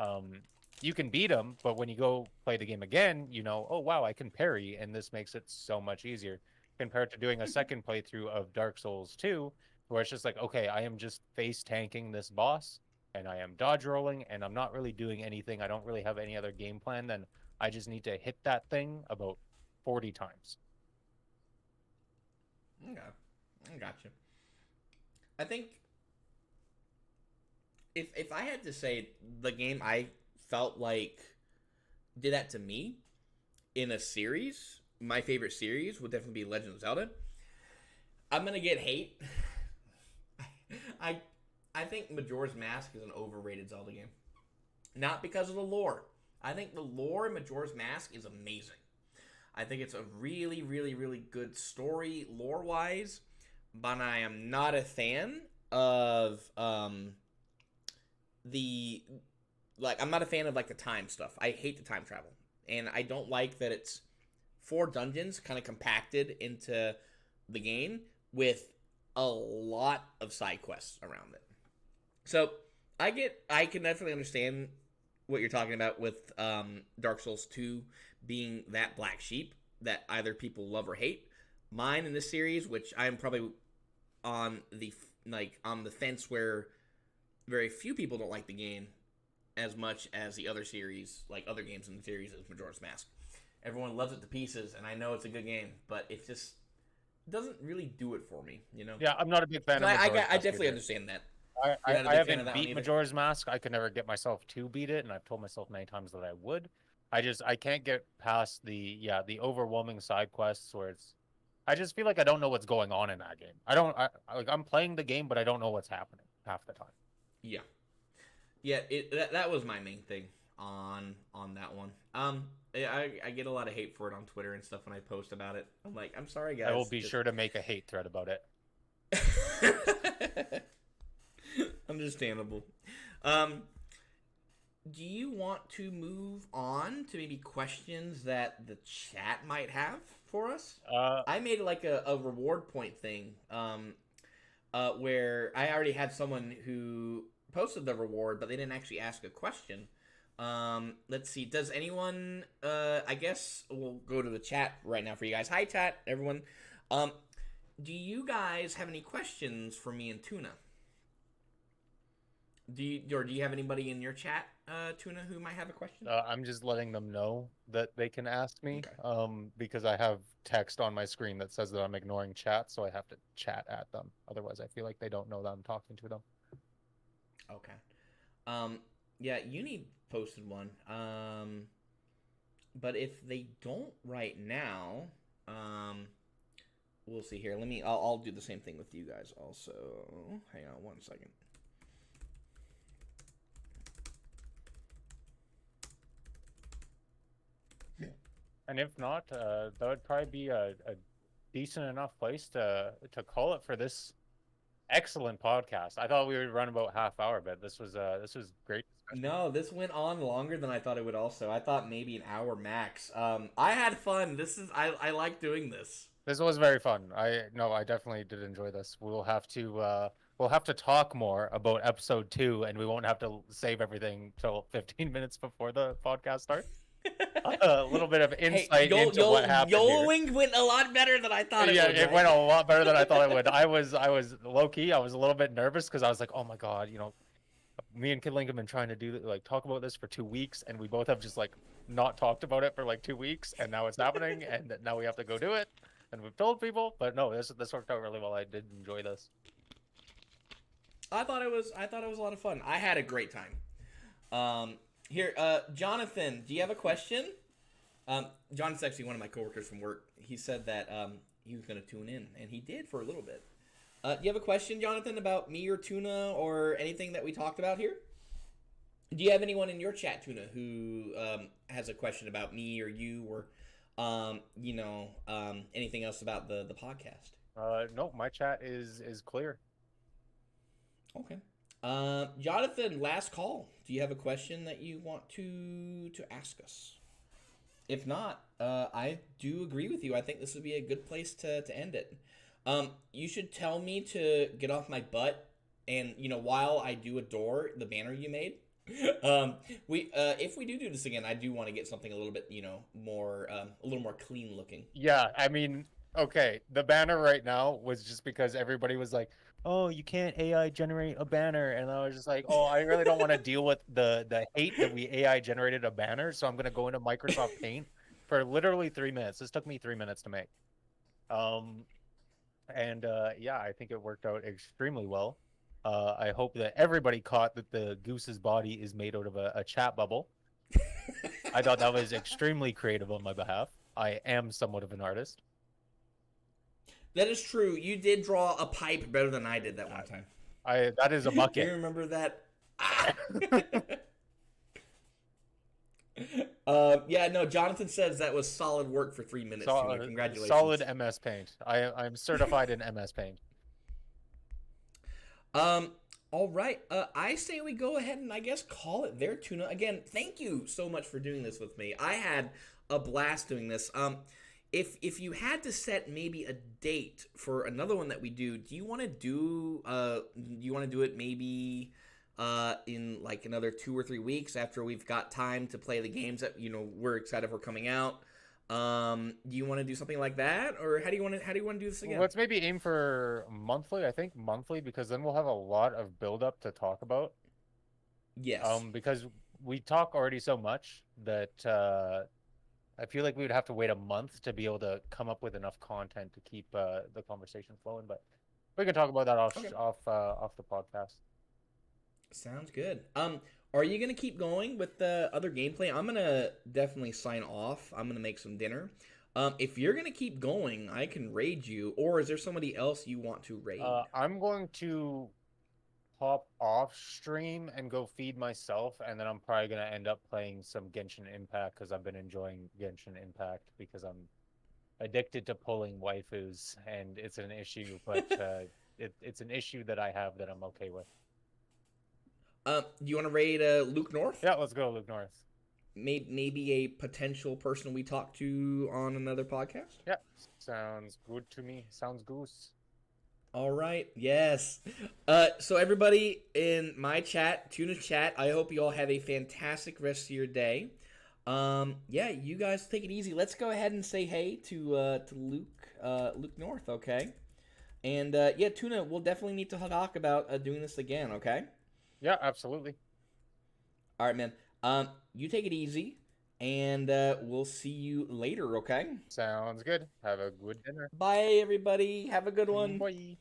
Um, you can beat him, but when you go play the game again, oh wow, I can parry, and this makes it so much easier compared to doing a second playthrough of Dark Souls 2, where it's just like, okay, I am just face tanking this boss, and I am dodge rolling, and I'm not really doing anything. I don't really have any other game plan than I just need to hit that thing about 40 times. Okay, I gotcha. I think if I had to say the game I felt like did that to me in a series, my favorite series would definitely be Legend of Zelda. I'm gonna get hate. I think Majora's Mask is an overrated Zelda game. Not because of the lore. I think the lore in Majora's Mask is amazing. I think it's a really, really, really good story lore-wise, but I am not a fan of I'm not a fan of like the time stuff. I hate the time travel, and I don't like that it's 4 dungeons kind of compacted into the game with a lot of side quests around it. So I can definitely understand what you're talking about with Dark Souls 2 being that black sheep that either people love or hate. Mine in this series, which I'm probably on the fence where very few people don't like the game as much as the other series, like other games in the series, is Majora's Mask. Everyone loves it to pieces, and I know it's a good game, but it just doesn't really do it for me, Yeah, I'm not a big fan of Majora's Mask I definitely either. understand that. I haven't beat Majora's Mask. I could never get myself to beat it, and I've told myself many times that I would. I can't get past the overwhelming side quests where I just feel like I don't know what's going on in that game. I'm playing the game, but I don't know what's happening half the time. Yeah. That was my main thing on that one. I get a lot of hate for it on Twitter and stuff when I post about it. I'm like, I'm sorry, guys. I will be sure to make a hate thread about it. Understandable. Do you want to move on to maybe questions that the chat might have for us? I made like a reward point thing, where I already had someone who posted the reward, but they didn't actually ask a question. Let's see. Does anyone? I guess we'll go to the chat right now for you guys. Hi, chat, everyone. Do you guys have any questions for me and Tuna? Do you have anybody in your chat, Tuna, who might have a question? I'm just letting them know that they can ask me, Okay. because I have text on my screen that says that I'm ignoring chat, so I have to chat at them. Otherwise, I feel like they don't know that I'm talking to them. Okay. Yeah, Uni posted one. But if they don't right now, we'll see here. I'll do the same thing with you guys also. Hang on 1 second. And if not, that would probably be a decent enough place to call it for this excellent podcast. I thought we would run about half hour, but this was great discussion. No, this went on longer than I thought it would. Also, I thought maybe an hour max. I had fun. I like doing this. This was very fun. I definitely did enjoy this. We'll have to talk more about episode 2, and we won't have to save everything till 15 minutes before the podcast starts. A little bit of insight into what happened YOLOing went a lot better than I thought it would. Yeah, it went a lot better than I thought it would. I was low key. I was a little bit nervous because I was like, oh my god, me and Kidlink have been trying to talk about this for 2 weeks, and we both have just not talked about it for 2 weeks, and now it's happening, and now we have to go do it, and we've told people. But no, this worked out really well. I did enjoy this. I thought it was a lot of fun. I had a great time. Here, Jonathan, do you have a question? John's actually one of my coworkers from work. He said that he was going to tune in, and he did for a little bit. Do you have a question, Jonathan, about me or Tuna or anything that we talked about here? Do you have anyone in your chat, Tuna, who has a question about me or you or, anything else about the podcast? No, my chat is clear. Okay. Jonathan, last call. Do you have a question that you want to ask us? If not, I do agree with you. I think this would be a good place to end it. You should tell me to get off my butt, and while I do adore the banner you made, if we do this again, I do want to get something a little bit more a little more clean looking. Yeah, I mean, okay, the banner right now was just because everybody was like, "Oh, you can't AI generate a banner," and I was just like, "Oh, I really don't want to deal with the hate that we AI generated a banner, so I'm gonna go into Microsoft Paint for literally 3 minutes. This took me 3 minutes to make. Yeah, I think it worked out extremely well. I hope that everybody caught that the Goose's body is made out of a chat bubble. I thought that was extremely creative on my behalf. I am somewhat of an artist. That is true. You did draw a pipe better than I did that one time. That is a Do bucket. you remember that? Yeah, no, Jonathan says that was solid work for 3 minutes. Congratulations. Solid MS Paint. I'm certified in MS Paint. All right. I say we go ahead and I guess call it there, Tuna. Again, thank you so much for doing this with me. I had a blast doing this. If you had to set maybe a date for another one that we do you want to do it maybe in like another 2 or 3 weeks after we've got time to play the games that we're excited for coming out? Do you want to do something like that, or how do you want to do this again? Let's maybe aim for monthly. I think monthly, because then we'll have a lot of build up to talk about. Yes. Because we talk already so much that I feel like we would have to wait a month to be able to come up with enough content to keep the conversation flowing. But we can talk about that off the podcast. Sounds good. Are you gonna keep going with the other gameplay? I'm gonna definitely sign off. I'm gonna make some dinner. If you're gonna keep going, I can raid you, or is there somebody else you want to raid? I'm going to hop off stream and go feed myself, and then I'm probably gonna end up playing some Genshin Impact because I've been enjoying Genshin Impact because I'm addicted to pulling waifus, and it's an issue, but it's an issue that I have that I'm okay with. Do you want to raid Luke North? Yeah, let's go, Luke North. Maybe a potential person we talk to on another podcast? Yeah, sounds good to me. Sounds goose. All right, yes. So everybody in my chat, Tuna's chat, I hope you all have a fantastic rest of your day. Yeah, you guys take it easy. Let's go ahead and say hey to Luke North, okay? And yeah, Tuna, we'll definitely need to talk about doing this again, okay? Yeah, absolutely. All right, man. You take it easy, and we'll see you later, okay? Sounds good. Have a good dinner. Bye, everybody. Have a good one. Bye.